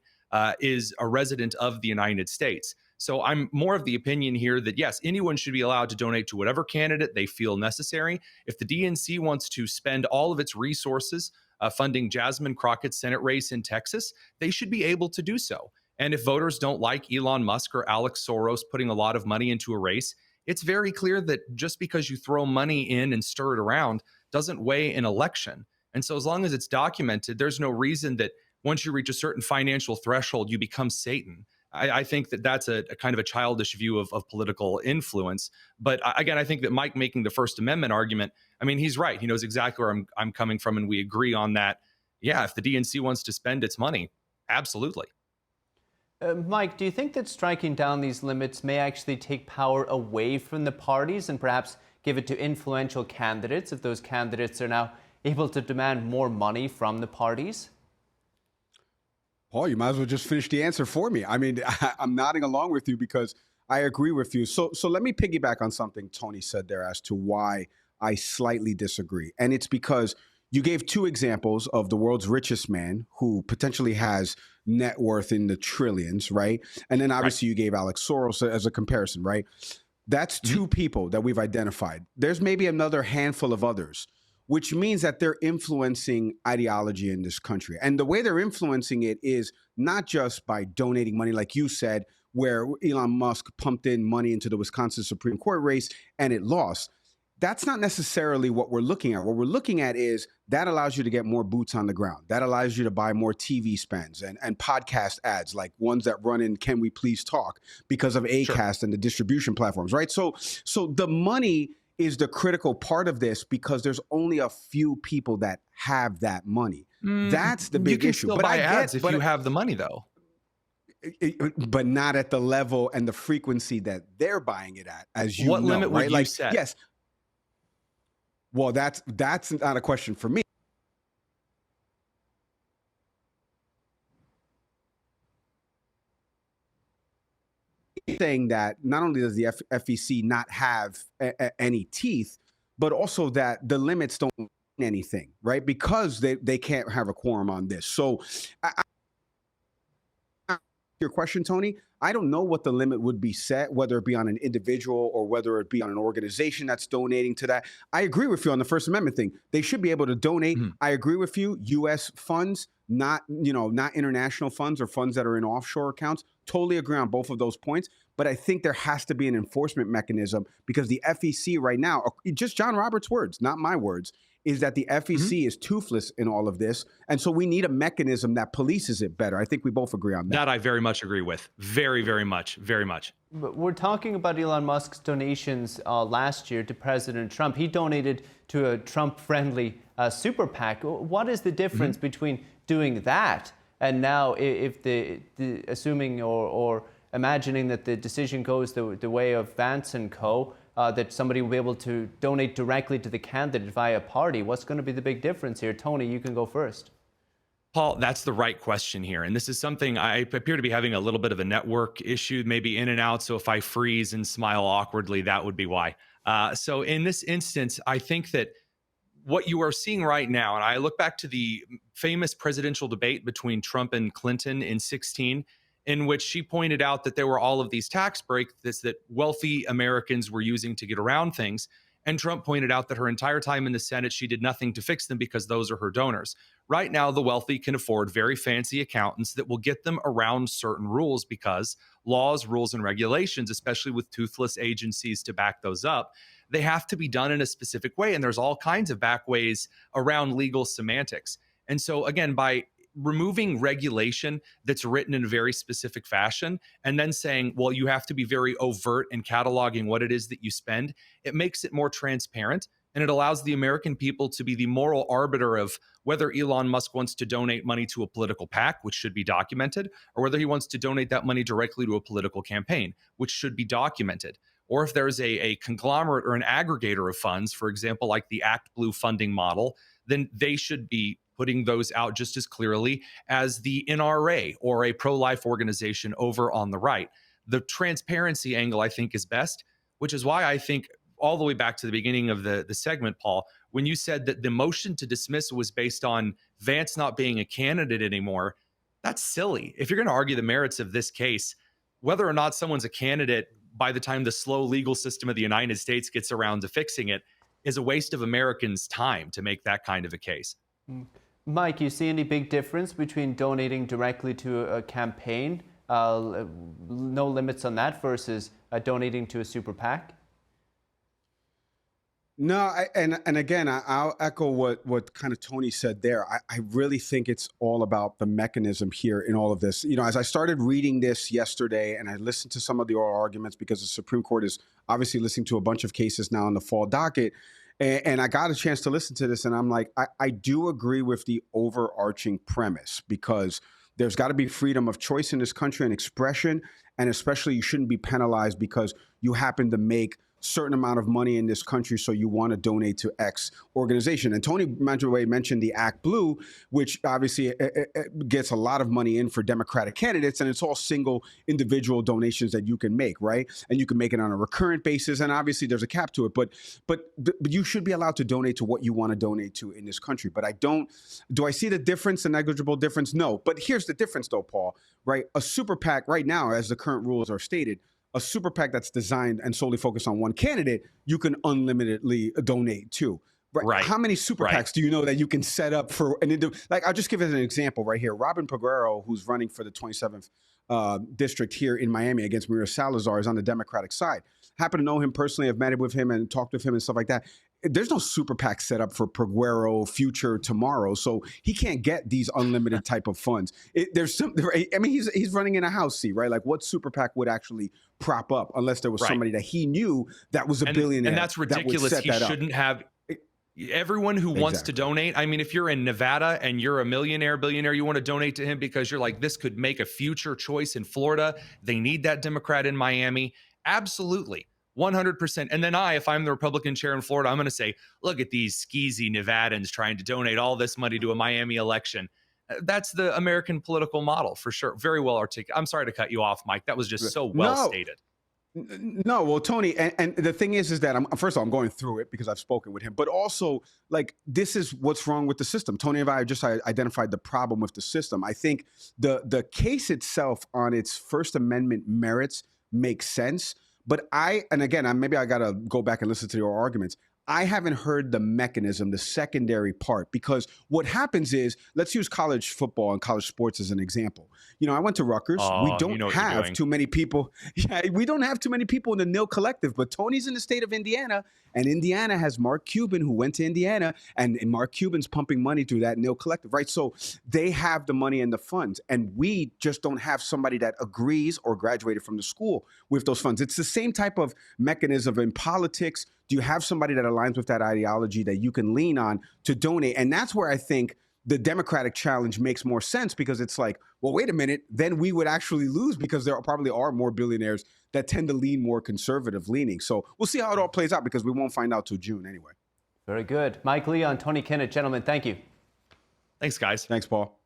is a resident of the United States. So I'm more of the opinion here that, yes, anyone should be allowed to donate to whatever candidate they feel necessary. If the DNC wants to spend all of its resources funding Jasmine Crockett's Senate race in Texas, they should be able to do so. And if voters don't like Elon Musk or Alex Soros putting a lot of money into a race, it's very clear that just because you throw money in and stir it around doesn't weigh an election. And so as long as it's documented, there's no reason that once you reach a certain financial threshold, you become Satan. I think that that's a kind of a childish view of political influence. But again, I think that Mike making the First Amendment argument, I mean, he's right. He knows exactly where I'm coming from, and we agree on that. Yeah, if the DNC wants to spend its money, absolutely. Mike, do you think that striking down these limits may actually take power away from the parties and perhaps give it to influential candidates if those candidates are now able to demand more money from the parties? Paul, you might as well just finish the answer for me. I mean, I'm nodding along with you because I agree with you. So let me piggyback on something Tony said there as to why I slightly disagree. And it's because you gave two examples of the world's richest man who potentially has net worth in the trillions, right? And then obviously you gave Alex Soros as a comparison, right? That's two people that we've identified. There's maybe another handful of others, which means that they're influencing ideology in this country. And the way they're influencing it is not just by donating money, like you said, where Elon Musk pumped in money into the Wisconsin Supreme Court race and it lost. That's not necessarily what we're looking at. What we're looking at is that allows you to get more boots on the ground. That allows you to buy more TV spends and podcast ads like ones that run in Can We Please Talk because of Acast and the distribution platforms, right? So the money is the critical part of this because there's only a few people that have that money. That's the big issue. You can still buy ads if you have the money, though. But not at the level and the frequency that they're buying it at, as you know. What limit would you you set? Yes. Well, that's not a question for me. Saying that not only does the FEC not have any teeth, but also that the limits don't mean anything, right? Because they can't have a quorum on this. So your question, Tony, I don't know what the limit would be set, whether it be on an individual or whether it be on an organization that's donating to that. I agree with you on the First Amendment thing. They should be able to donate. I agree with you. U.S. funds, not international funds or funds that are in offshore accounts. Totally agree on both of those points. But I think there has to be an enforcement mechanism because the FEC right now, just John Roberts' words, not my words, is that the FEC is toothless in all of this. And so we need a mechanism that polices it better. I think we both agree on that. That I very much agree with. Very, very much. Very much. But we're talking about Elon Musk's donations last year to President Trump. He donated to a Trump-friendly super PAC. What is the difference between doing that and now if assuming or imagining that the decision goes the way of Vance and co., that somebody will be able to donate directly to the candidate via party? What's going to be the big difference here? Tony, you can go first. Paul, that's the right question here. And this is something I appear to be having a little bit of a network issue, maybe in and out. So if I freeze and smile awkwardly, that would be why. So in this instance, I think that what you are seeing right now, and I look back to the famous presidential debate between Trump and Clinton in 2016, in which she pointed out that there were all of these tax breaks that wealthy Americans were using to get around things. And Trump pointed out that her entire time in the Senate, she did nothing to fix them because those are her donors. Right now, the wealthy can afford very fancy accountants that will get them around certain rules because laws, rules, and regulations, especially with toothless agencies to back those up, they have to be done in a specific way. And there's all kinds of back ways around legal semantics. And so again, by removing regulation that's written in a very specific fashion and then saying, well, you have to be very overt in cataloging what it is that you spend, it makes it more transparent and it allows the American people to be the moral arbiter of whether Elon Musk wants to donate money to a political PAC, which should be documented, or whether he wants to donate that money directly to a political campaign, which should be documented. Or if there's a conglomerate or an aggregator of funds, for example, like the ActBlue funding model, then they should be putting those out just as clearly as the NRA or a pro-life organization over on the right. The transparency angle, I think, is best, which is why I think all the way back to the beginning of the segment, Paul, when you said that the motion to dismiss was based on Vance not being a candidate anymore, that's silly. If you're going to argue the merits of this case, whether or not someone's a candidate by the time the slow legal system of the United States gets around to fixing it is a waste of Americans' time to make that kind of a case. Mike, you see any big difference between donating directly to a campaign, no limits on that, versus donating to a super PAC? No, and again, I'll echo what kind of Tony said there. I really think it's all about the mechanism here in all of this. You know, as I started reading this yesterday and I listened to some of the oral arguments because the Supreme Court is obviously listening to a bunch of cases now on the fall docket, and I got a chance to listen to this, and I'm like, I do agree with the overarching premise because there's got to be freedom of choice in this country and expression, and especially you shouldn't be penalized because you happen to make certain amount of money in this country, so you want to donate to X organization. And Tony mentioned the Act Blue, which obviously gets a lot of money in for Democratic candidates, and it's all single individual donations that you can make, right? And you can make it on a recurrent basis, and obviously there's a cap to it, but you should be allowed to donate to what you want to donate to in this country. But do I see the difference, the negligible difference? No. But here's the difference though, Paul, right? A super PAC right now, as the current rules are stated, a super PAC that's designed and solely focused on one candidate, you can unlimitedly donate to. Right. How many super PACs do you know that you can set up for an individual? Like, I'll just give it an example right here. Robin Peguero, who's running for the 27th district here in Miami against Maria Salazar, is on the Democratic side. Happen to know him personally. I've met with him and talked with him and stuff like that. There's no super PAC set up for Peguero future tomorrow, so he can't get these unlimited type of funds. He's running in a House seat, right? Like, what super PAC would actually prop up unless there was somebody that he knew that was a billionaire? And that's ridiculous. He shouldn't have. Everyone who wants to donate, I mean, if you're in Nevada and you're a billionaire, you want to donate to him because you're like, this could make a future choice in Florida. They need that Democrat in Miami. Absolutely. 100%. And then if I'm the Republican chair in Florida, I'm going to say, look at these skeezy Nevadans trying to donate all this money to a Miami election. That's the American political model for sure. Very well articulated. I'm sorry to cut you off, Mike. That was just so well stated. No, well, Tony, and the thing is that first of all, I'm going through it because I've spoken with him, but also, like, this is what's wrong with the system. Tony and I just identified the problem with the system. I think the case itself on its First Amendment merits makes sense, but maybe I got to go back and listen to your arguments. I haven't heard the mechanism, the secondary part, because what happens is, let's use college football and college sports as an example. You know, I went to Rutgers. We don't have too many people. Yeah, we don't have too many people in the Nil Collective, but Tony's in the state of Indiana, and Indiana has Mark Cuban, who went to Indiana, and Mark Cuban's pumping money through that Nil Collective, right? So they have the money and the funds, and we just don't have somebody that agrees or graduated from the school with those funds. It's the same type of mechanism in politics. Do you have somebody that aligns with that ideology that you can lean on to donate? And that's where I think the Democratic challenge makes more sense, because it's like, well, wait a minute, then we would actually lose because there probably are more billionaires that tend to lean more conservative leaning. So we'll see how it all plays out, because we won't find out till June anyway. Very good. Mike Leon, Tony Kinnett, gentlemen, thank you. Thanks, guys. Thanks, Paul.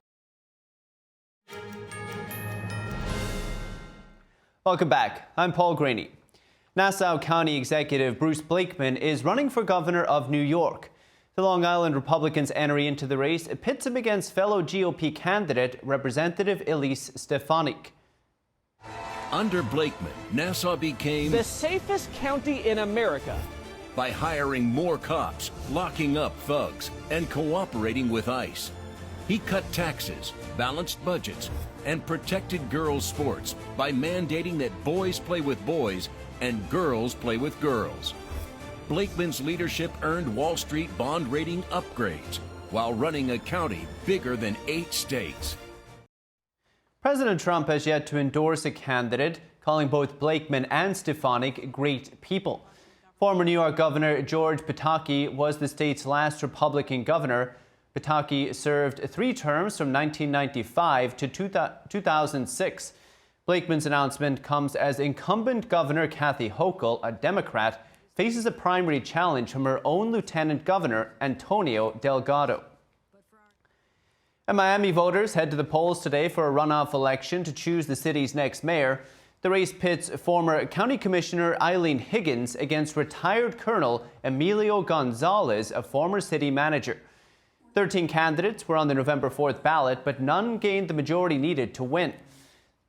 Welcome back. I'm Paul Graney. Nassau County Executive Bruce Blakeman is running for governor of New York. The Long Island Republicans' entry into the race pits him against fellow GOP candidate Representative Elise Stefanik. Under Blakeman, Nassau became the safest county in America by hiring more cops, locking up thugs, and cooperating with ICE. He cut taxes, balanced budgets, and protected girls' sports by mandating that boys play with boys and girls play with girls. Blakeman's leadership earned Wall Street bond rating upgrades while running a county bigger than 8 states. President Trump has yet to endorse a candidate, calling both Blakeman and Stefanik great people. Former New York Governor George Pataki was the state's last Republican governor. Pataki served 3 terms from 1995 to 2006. Blakeman's announcement comes as incumbent Governor Kathy Hochul, a Democrat, faces a primary challenge from her own Lieutenant Governor, Antonio Delgado. And Miami voters head to the polls today for a runoff election to choose the city's next mayor. The race pits former County Commissioner Eileen Higgins against retired Colonel Emilio Gonzalez, a former city manager. 13 candidates were on the November 4th ballot, but none gained the majority needed to win.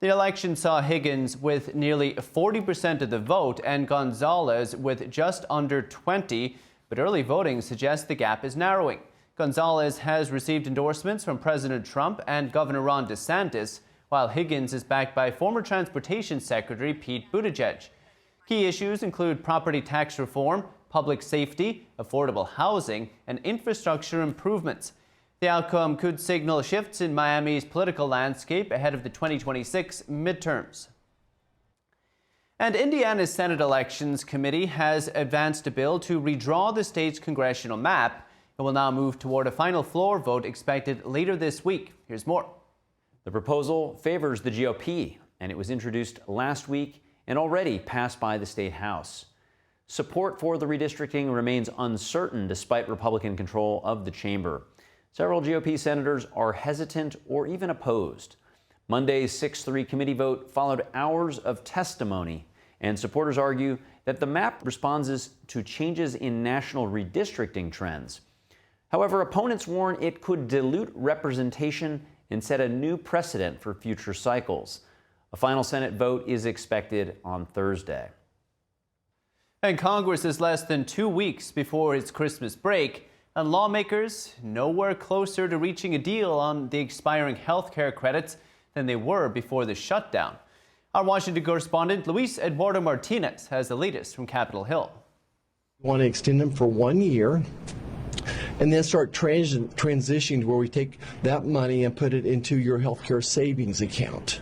The election saw Higgins with nearly 40% of the vote and Gonzalez with just under 20%, but early voting suggests the gap is narrowing. Gonzalez has received endorsements from President Trump and Governor Ron DeSantis, while Higgins is backed by former Transportation Secretary Pete Buttigieg. Key issues include property tax reform, public safety, affordable housing, and infrastructure improvements. The outcome could signal shifts in Miami's political landscape ahead of the 2026 midterms. And Indiana's Senate Elections Committee has advanced a bill to redraw the state's congressional map. It will now move toward a final floor vote expected later this week. Here's more. The proposal favors the GOP, and it was introduced last week and already passed by the state House. Support for the redistricting remains uncertain despite Republican control of the chamber. Several GOP senators are hesitant or even opposed. Monday's 6-3 committee vote followed hours of testimony, and supporters argue that the map responds to changes in national redistricting trends. However, opponents warn it could dilute representation and set a new precedent for future cycles. A final Senate vote is expected on Thursday. And Congress is less than 2 weeks before its Christmas break, and lawmakers nowhere closer to reaching a deal on the expiring health care credits than they were before the shutdown. Our Washington correspondent Luis Eduardo Martinez has the latest from Capitol Hill. We want to extend them for 1 year and then start transitioning to where we take that money and put it into your healthcare savings account.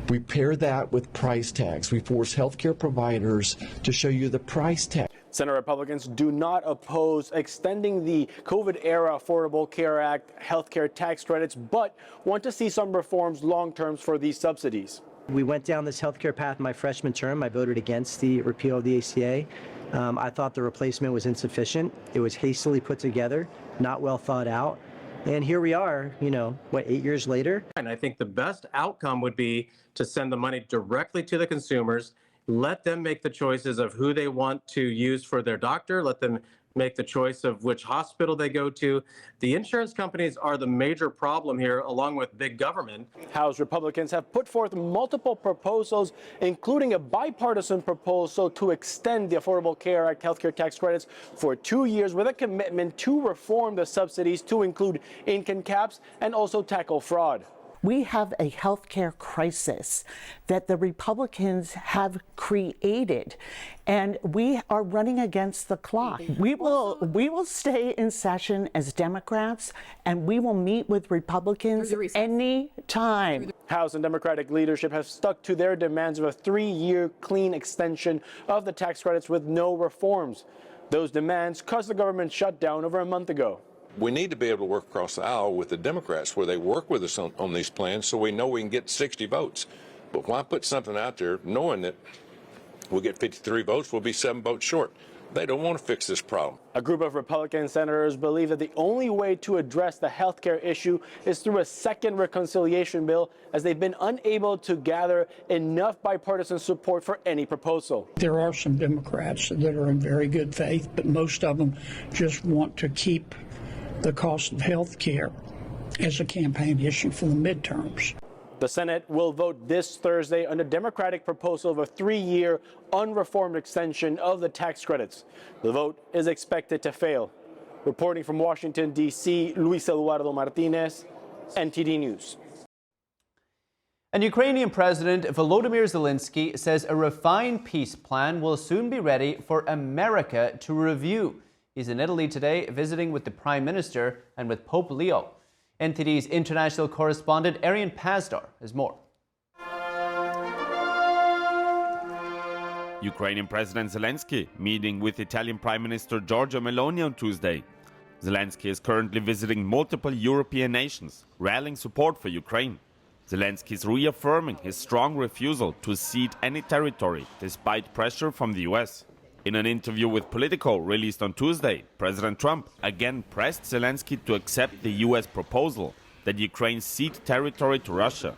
We pair that with price tags. We force healthcare providers to show you the price tag. Senate Republicans do not oppose extending the COVID-era Affordable Care Act healthcare tax credits, but want to see some reforms long-term for these subsidies. We went down this healthcare path in my freshman term. I voted against the repeal of the ACA. I thought the replacement was insufficient. It was hastily put together, not well thought out. And here we are, 8 years later. And I think the best outcome would be to send the money directly to the consumers, let them make the choices of who they want to use for their doctor, let them make the choice of which hospital they go to. The insurance companies are the major problem here, along with big government. House Republicans have put forth multiple proposals, including a bipartisan proposal to extend the Affordable Care Act healthcare tax credits for 2 years with a commitment to reform the subsidies to include income caps and also tackle fraud. We have a healthcare crisis that the Republicans have created, and we are running against the clock. We will stay in session as Democrats, and we will meet with Republicans any time. House and Democratic leadership have stuck to their demands of a 3-year clean extension of the tax credits with no reforms. Those demands caused the government shutdown over a month ago. We need to be able to work across the aisle with the Democrats where they work with us on these plans so we know we can get 60 votes. But why put something out there knowing that we'll get 53 votes, we'll be 7 votes short? They don't want to fix this problem. A group of Republican senators believe that the only way to address the health care issue is through a second reconciliation bill, as they've been unable to gather enough bipartisan support for any proposal. There are some Democrats that are in very good faith, but most of them just want to keep the cost of health care as a campaign issue for the midterms. The Senate will vote this Thursday on a Democratic proposal of a 3-year unreformed extension of the tax credits. The vote is expected to fail. Reporting from Washington, D.C., Luis Eduardo Martinez, NTD News. And Ukrainian President Volodymyr Zelensky says a refined peace plan will soon be ready for America to review. He's in Italy today, visiting with the Prime Minister and with Pope Leo. NTD's international correspondent Arian Pazdar has more. Ukrainian President Zelensky meeting with Italian Prime Minister Giorgia Meloni on Tuesday. Zelensky is currently visiting multiple European nations, rallying support for Ukraine. Zelensky is reaffirming his strong refusal to cede any territory despite pressure from the US. In an interview with Politico released on Tuesday, President Trump again pressed Zelensky to accept the US proposal that Ukraine cede territory to Russia.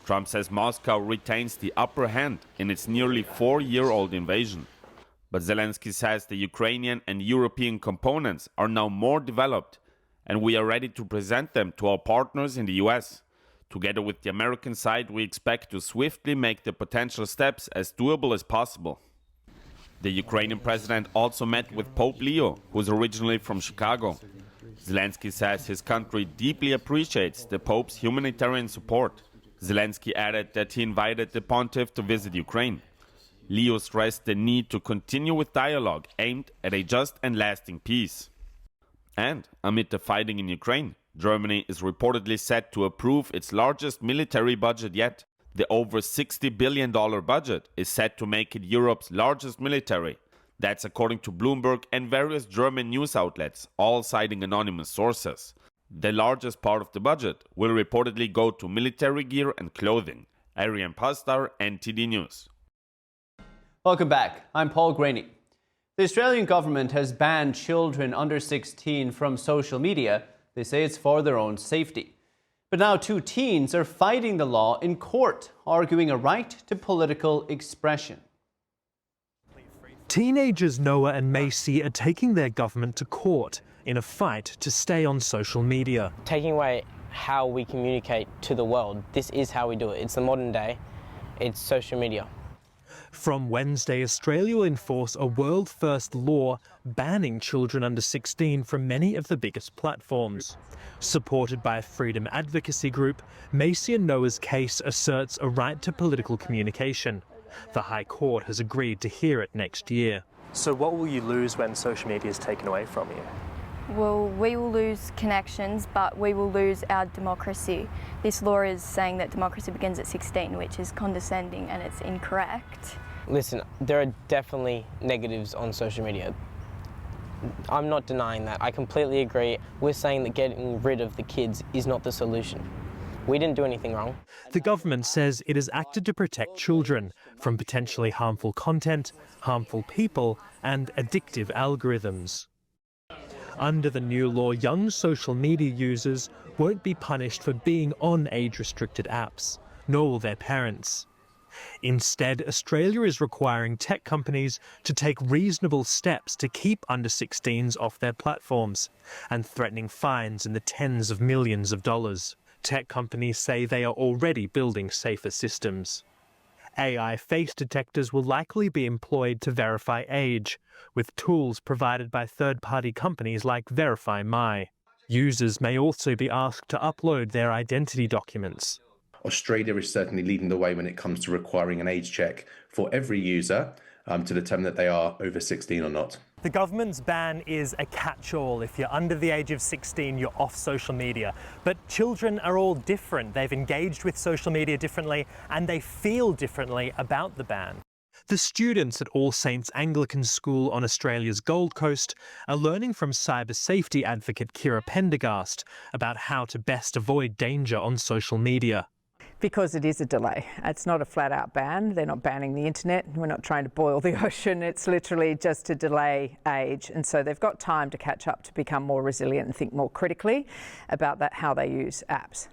Trump says Moscow retains the upper hand in its nearly 4-year-old invasion. But Zelensky says the Ukrainian and European components are now more developed, and we are ready to present them to our partners in the US. Together with the American side, we expect to swiftly make the potential steps as doable as possible. The Ukrainian president also met with Pope Leo, who is originally from Chicago. Zelensky says his country deeply appreciates the Pope's humanitarian support. Zelensky added that he invited the pontiff to visit Ukraine. Leo stressed the need to continue with dialogue aimed at a just and lasting peace. And amid the fighting in Ukraine, Germany is reportedly set to approve its largest military budget yet. The over $60 billion budget is set to make it Europe's largest military. That's according to Bloomberg and various German news outlets, all citing anonymous sources. The largest part of the budget will reportedly go to military gear and clothing. Arian Pastar, NTD News. Welcome back. I'm Paul Graney. The Australian government has banned children under 16 from social media. They say it's for their own safety. But now 2 teens are fighting the law in court, arguing a right to political expression. Teenagers Noah and Macy are taking their government to court in a fight to stay on social media. Taking away how we communicate to the world. This is how we do it. It's the modern day. It's social media. From Wednesday, Australia will enforce a world-first law banning children under 16 from many of the biggest platforms. Supported by a freedom advocacy group, Macy and Noah's case asserts a right to political communication. The High Court has agreed to hear it next year. So what will you lose when social media is taken away from you? Well, we will lose connections, but we will lose our democracy. This law is saying that democracy begins at 16, which is condescending and it's incorrect. Listen, there are definitely negatives on social media. I'm not denying that. I completely agree. We're saying that getting rid of the kids is not the solution. We didn't do anything wrong. The government says it has acted to protect children from potentially harmful content, harmful people, and addictive algorithms. Under the new law, young social media users won't be punished for being on age-restricted apps, nor will their parents. Instead, Australia is requiring tech companies to take reasonable steps to keep under 16s off their platforms and threatening fines in the tens of millions of dollars. Tech companies say they are already building safer systems. AI face detectors will likely be employed to verify age, with tools provided by third-party companies like Verify My. Users may also be asked to upload their identity documents. Australia is certainly leading the way when it comes to requiring an age check for every user to determine that they are over 16 or not. The government's ban is a catch-all. If you're under the age of 16, you're off social media. But children are all different. They've engaged with social media differently, and they feel differently about the ban. The students at All Saints Anglican School on Australia's Gold Coast are learning from cyber safety advocate Kira Pendergast about how to best avoid danger on social media. Because it is a delay. It's not a flat-out ban. They're not banning the internet. We're not trying to boil the ocean. It's literally just to delay age. And so they've got time to catch up, to become more resilient and think more critically about how they use apps.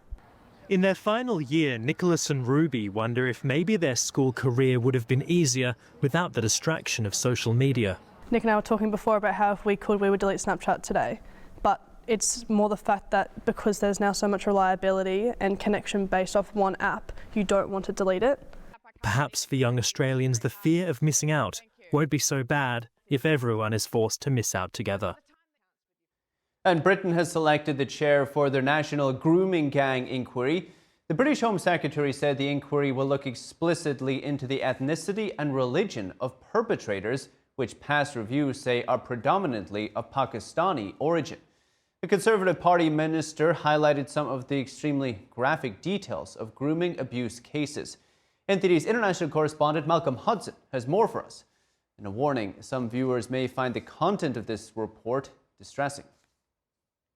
In their final year, Nicholas and Ruby wonder if maybe their school career would have been easier without the distraction of social media. Nick and I were talking before about how if we could, we would delete Snapchat today. But it's more the fact that because there's now so much reliability and connection based off one app, you don't want to delete it. Perhaps for young Australians, the fear of missing out won't be so bad if everyone is forced to miss out together. And Britain has selected the chair for their national grooming gang inquiry. The British Home Secretary said the inquiry will look explicitly into the ethnicity and religion of perpetrators, which past reviews say are predominantly of Pakistani origin. The Conservative Party minister highlighted some of the extremely graphic details of grooming abuse cases. NTD's international correspondent Malcolm Hudson has more for us. And a warning, some viewers may find the content of this report distressing.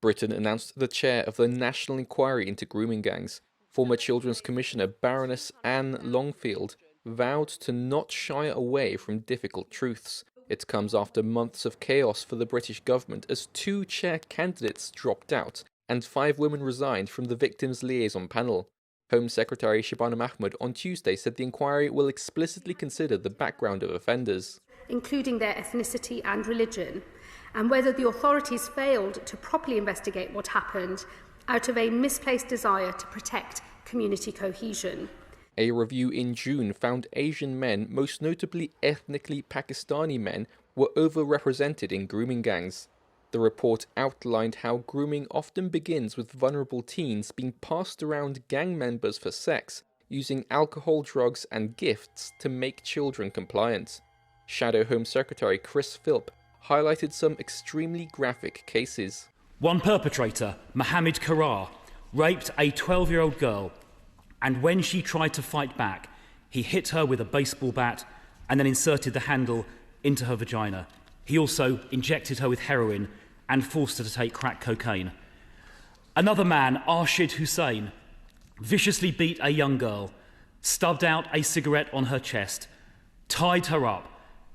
Britain announced the chair of the National Inquiry into Grooming Gangs. Former Children's Commissioner Baroness Anne Longfield vowed to not shy away from difficult truths. It comes after months of chaos for the British government as 2 chair candidates dropped out and 5 women resigned from the Victims Liaison Panel. Home Secretary Shabana Mahmood on Tuesday said the inquiry will explicitly consider the background of offenders, including their ethnicity and religion, and whether the authorities failed to properly investigate what happened out of a misplaced desire to protect community cohesion. A review in June found Asian men, most notably ethnically Pakistani men, were overrepresented in grooming gangs. The report outlined how grooming often begins with vulnerable teens being passed around gang members for sex, using alcohol, drugs and gifts to make children compliant. Shadow Home Secretary Chris Philp highlighted some extremely graphic cases. One perpetrator, Mohammed Karar, raped a 12-year-old girl, and when she tried to fight back, he hit her with a baseball bat and then inserted the handle into her vagina. He also injected her with heroin and forced her to take crack cocaine. Another man, Arshid Hussain, viciously beat a young girl, stubbed out a cigarette on her chest, tied her up,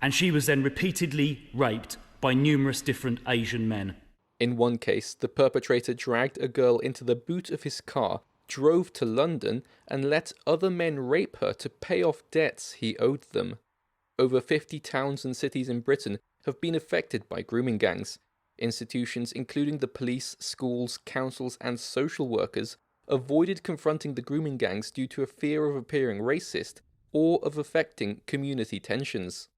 and she was then repeatedly raped by numerous different Asian men. In one case, the perpetrator dragged a girl into the boot of his car, drove to London, and let other men rape her to pay off debts he owed them. Over 50 towns and cities in Britain have been affected by grooming gangs. Institutions, including the police, schools, councils, and social workers, avoided confronting the grooming gangs due to a fear of appearing racist or of affecting community tensions.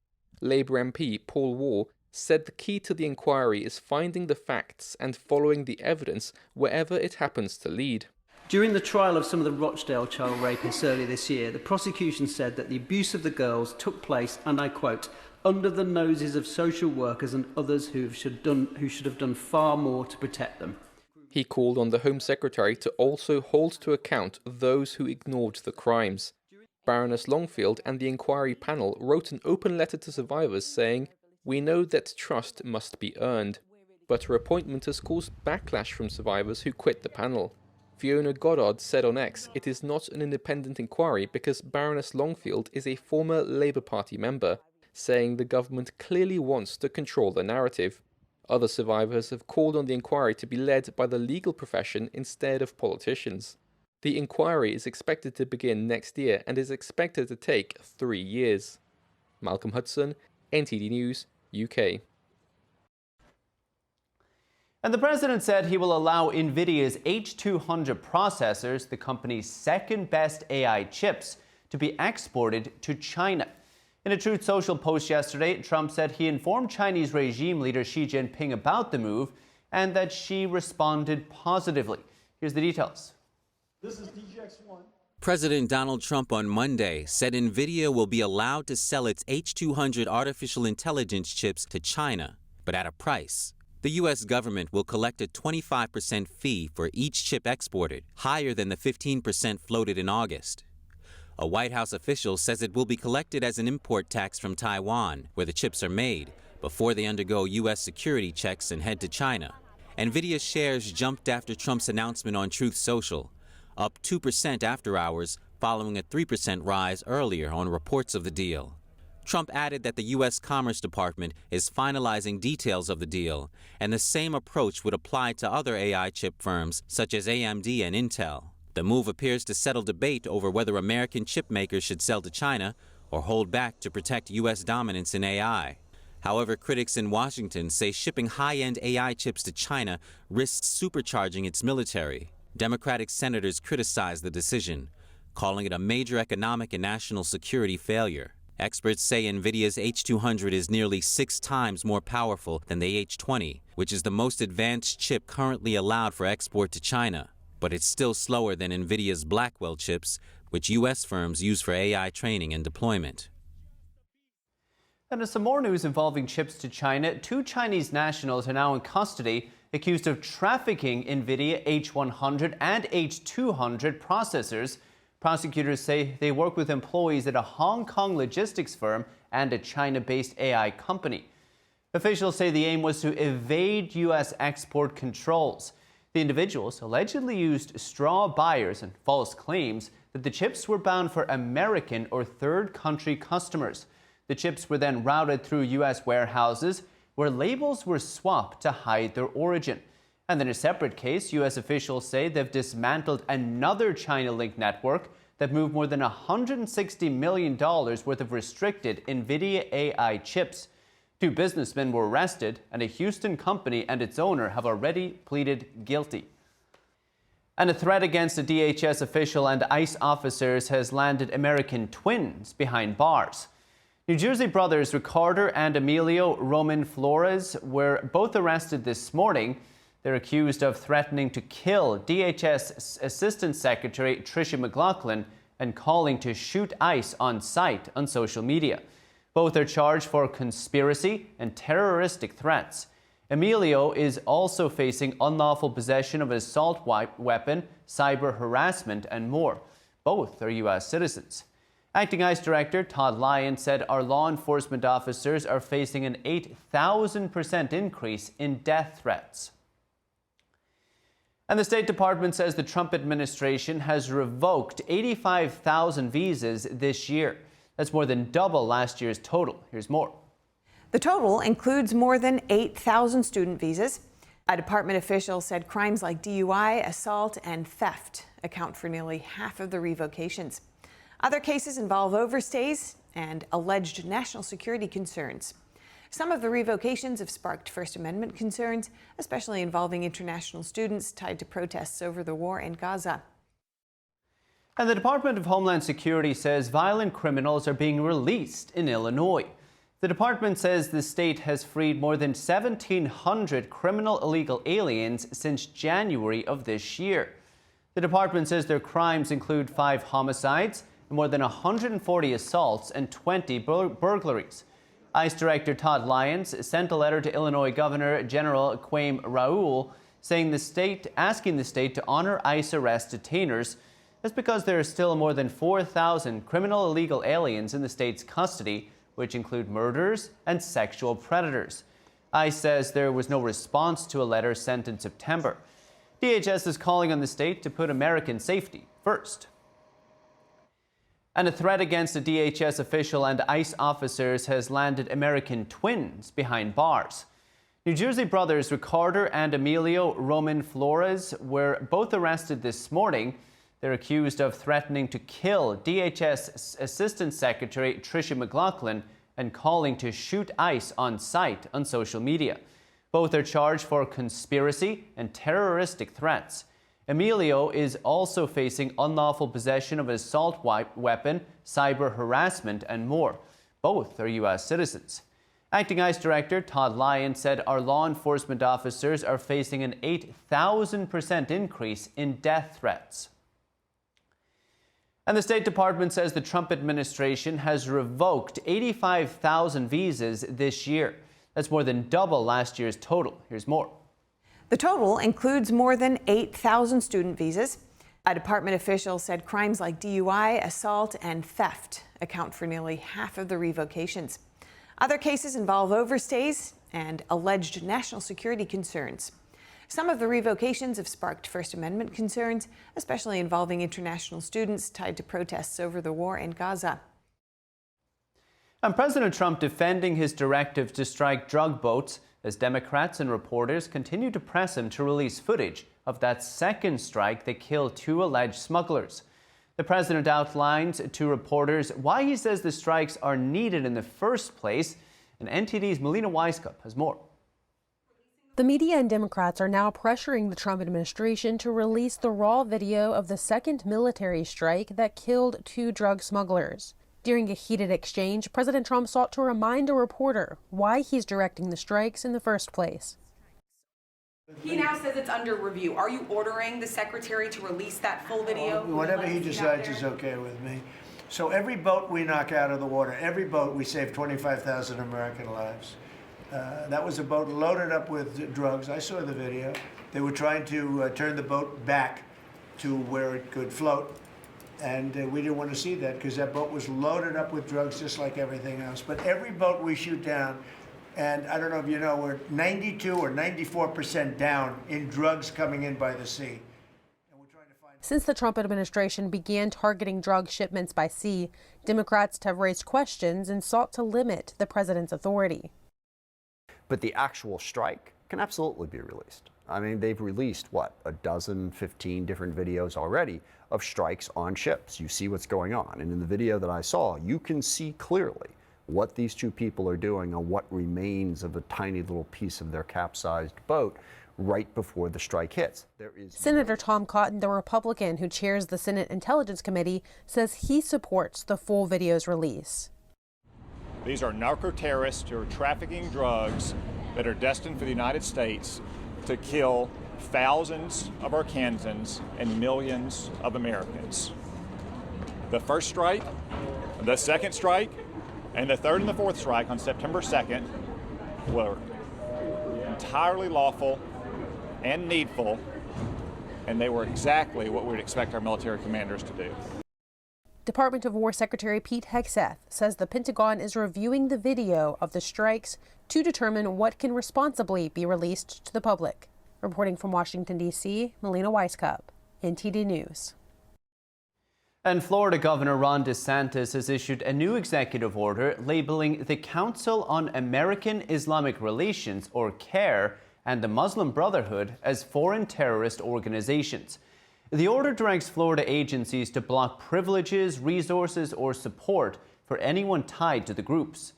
Labour MP Paul Waugh said the key to the inquiry is finding the facts and following the evidence wherever it happens to lead. During the trial of some of the Rochdale child rapists earlier this year, the prosecution said that the abuse of the girls took place, and I quote, under the noses of social workers and others who should have done far more to protect them. He called on the Home Secretary to also hold to account those who ignored the crimes. Baroness Longfield and the inquiry panel wrote an open letter to survivors saying, "We know that trust must be earned," but her appointment has caused backlash from survivors who quit the panel. Fiona Goddard said on X, it is not an independent inquiry because Baroness Longfield is a former Labour Party member, saying the government clearly wants to control the narrative. Other survivors have called on the inquiry to be led by the legal profession instead of politicians. The inquiry is expected to begin next year and is expected to take 3 years. Malcolm Hudson, NTD News, UK. And the president said he will allow NVIDIA's H200 processors, the company's second best AI chips, to be exported to China. In a Truth Social post yesterday, Trump said he informed Chinese regime leader Xi Jinping about the move and that Xi responded positively. Here's the details. This is DGX1. President Donald Trump on Monday said NVIDIA will be allowed to sell its H200 artificial intelligence chips to China, but at a price. The U.S. government will collect a 25% fee for each chip exported, higher than the 15% floated in August. A White House official says it will be collected as an import tax from Taiwan, where the chips are made, before they undergo U.S. security checks and head to China. NVIDIA shares jumped after Trump's announcement on Truth Social, up 2% after hours, following a 3% rise earlier on reports of the deal. Trump added that the U.S. Commerce Department is finalizing details of the deal, and the same approach would apply to other AI chip firms such as AMD and Intel. The move appears to settle debate over whether American chip makers should sell to China or hold back to protect U.S. dominance in AI. However, critics in Washington say shipping high-end AI chips to China risks supercharging its military. Democratic senators criticized the decision, calling it a major economic and national security failure. Experts say NVIDIA's H200 is nearly 6 times more powerful than the H20, which is the most advanced chip currently allowed for export to China. But it's still slower than NVIDIA's Blackwell chips, which U.S. firms use for AI training and deployment. And there's some more news involving chips to China. 2 Chinese nationals are now in custody, accused of trafficking NVIDIA H100 and H200 processors. Prosecutors say they work with employees at a Hong Kong logistics firm and a China-based AI company. Officials say the aim was to evade U.S. export controls. The individuals allegedly used straw buyers and false claims that the chips were bound for American or third country customers. The chips were then routed through U.S. warehouses where labels were swapped to hide their origin. And in a separate case, U.S. officials say they've dismantled another China-linked network that moved more than $160 million worth of restricted NVIDIA AI chips. 2 businessmen were arrested, and a Houston company and its owner have already pleaded guilty. And a threat against a DHS official and ICE officers has landed American twins behind bars. New Jersey brothers Ricardo and Emilio Roman Flores were both arrested this morning. They're accused of threatening to kill DHS Assistant Secretary Tricia McLaughlin and calling to shoot ICE on sight on social media. Both are charged for conspiracy and terroristic threats. Emilio is also facing unlawful possession of an assault weapon, cyber harassment, and more. Both are U.S. citizens. Acting ICE Director Todd Lyon said our law enforcement officers are facing an 8,000% increase in death threats. And the State Department says the Trump administration has revoked 85,000 visas this year. That's more than double last year's total. Here's more. The total includes more than 8,000 student visas. A department official said crimes like DUI, assault, and theft account for nearly half of the revocations. Other cases involve overstays and alleged national security concerns. Some of the revocations have sparked First Amendment concerns, especially involving international students tied to protests over the war in Gaza. And the Department of Homeland Security says violent criminals are being released in Illinois. The department says the state has freed more than 1,700 criminal illegal aliens since January of this year. The department says their crimes include 5 homicides, more than 140 assaults, and 20 burglaries. ICE Director Todd Lyons sent a letter to Illinois Governor General Kwame Raoul asking the state to honor ICE arrest detainers. That's because there are still more than 4,000 criminal illegal aliens in the state's custody, which include murderers and sexual predators. ICE says there was no response to a letter sent in September. DHS is calling on the state to put American safety first. And a threat against a DHS official and ICE officers has landed American twins behind bars. New Jersey brothers Ricardo and Emilio Roman Flores were both arrested this morning. They're accused of threatening to kill DHS Assistant Secretary Tricia McLaughlin and calling to shoot ICE on sight on social media. Both are charged for conspiracy and terroristic threats. Emilio is also facing unlawful possession of an assault weapon, cyber harassment, and more. Both are U.S. citizens. Acting ICE Director Todd Lyon said our law enforcement officers are facing an 8,000% increase in death threats. And the State Department says the Trump administration has revoked 85,000 visas this year. That's more than double last year's total. Here's more. The total includes more than 8,000 student visas. A department official said crimes like DUI, assault, and theft account for nearly half of the revocations. Other cases involve overstays and alleged national security concerns. Some of the revocations have sparked First Amendment concerns, especially involving international students tied to protests over the war in Gaza. And President Trump defending his directive to strike drug boats as Democrats and reporters continue to press him to release footage of that second strike that killed 2 alleged smugglers. The president outlines to reporters why he says the strikes are needed in the first place, and NTD's Melina Weiskup has more. The media and Democrats are now pressuring the Trump administration to release the raw video of the second military strike that killed 2 drug smugglers. During a heated exchange, President Trump sought to remind a reporter why he's directing the strikes in the first place. He now says it's under review. Are you ordering the secretary to release that full video? Whatever he decides is okay with me. So every boat we knock out of the water, every boat, we save 25,000 American lives. That was a boat loaded up with drugs. I saw the video. They were trying to turn the boat back to where it could float. And we didn't want to see that because that boat was loaded up with drugs just like everything else. But every boat we shoot down, and I don't know if you know, we're 92 or 94% down in drugs coming in by the sea. Since the Trump administration began targeting drug shipments by sea, Democrats have raised questions and sought to limit the president's authority. But the actual strike can absolutely be released. I mean, they've released, what, a dozen, 15 different videos already of strikes on ships. You see what's going on. And in the video that I saw, you can see clearly what these 2 people are doing on what remains of a tiny little piece of their capsized boat right before the strike hits. Senator Tom Cotton, the Republican who chairs the Senate Intelligence Committee, says he supports the full video's release. These are narco-terrorists who are trafficking drugs that are destined for the United States to kill thousands of Arkansans and millions of Americans. The first strike, the second strike, and the third and the fourth strike on September 2nd were entirely lawful and needful, and they were exactly what we'd expect our military commanders to do. Department of War Secretary Pete Hegseth says the Pentagon is reviewing the video of the strikes to determine what can responsibly be released to the public. Reporting from Washington, D.C., Melina Weisskopf, NTD News. And Florida Governor Ron DeSantis has issued a new executive order labeling the Council on American Islamic Relations, or CAIR, and the Muslim Brotherhood as foreign terrorist organizations. The order directs Florida agencies to block privileges, resources, or support for anyone tied to the groups.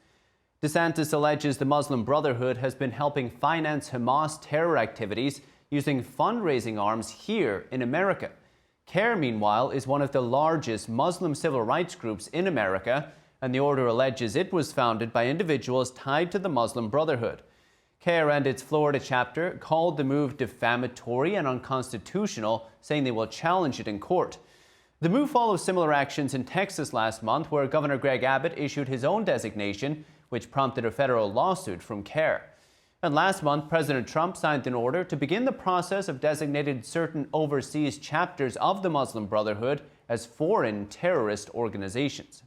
DeSantis alleges the Muslim Brotherhood has been helping finance Hamas terror activities using fundraising arms here in America. CAIR, meanwhile, is one of the largest Muslim civil rights groups in America, and the order alleges it was founded by individuals tied to the Muslim Brotherhood. CAIR and its Florida chapter called the move defamatory and unconstitutional, saying they will challenge it in court. The move follows similar actions in Texas last month, where Governor Greg Abbott issued his own designation, which prompted a federal lawsuit from CAIR. And last month, President Trump signed an order to begin the process of designating certain overseas chapters of the Muslim Brotherhood as foreign terrorist organizations.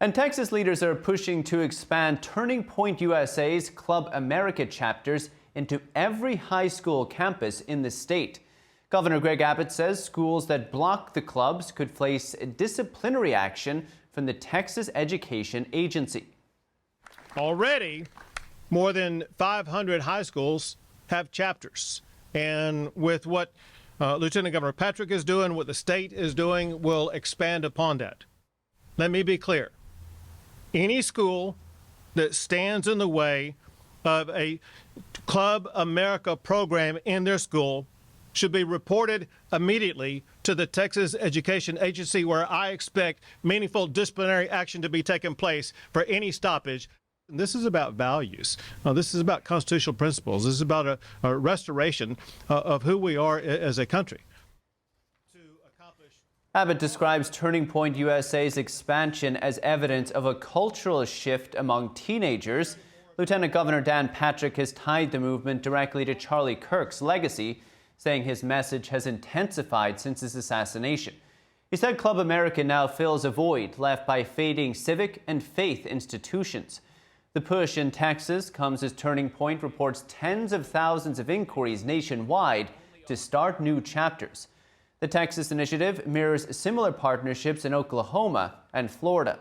And Texas leaders are pushing to expand Turning Point USA's Club America chapters into every high school campus in the state. Governor Greg Abbott says schools that block the clubs could face disciplinary action from the Texas Education Agency. Already, more than 500 high schools have chapters. And with what Lieutenant Governor Patrick is doing, what the state is doing, will expand upon that. Let me be clear. Any school that stands in the way of a Club America program in their school should be reported immediately to the Texas Education Agency, where I expect meaningful disciplinary action to be taking place for any stoppage. This is about values. This is about constitutional principles. This is about a restoration of who we are as a country. Abbott describes Turning Point USA's expansion as evidence of a cultural shift among teenagers. Lieutenant Governor Dan Patrick has tied the movement directly to Charlie Kirk's legacy, saying his message has intensified since his assassination. He said Club America now fills a void left by fading civic and faith institutions. The push in Texas comes as Turning Point reports tens of thousands of inquiries nationwide to start new chapters. The Texas initiative mirrors similar partnerships in Oklahoma and Florida.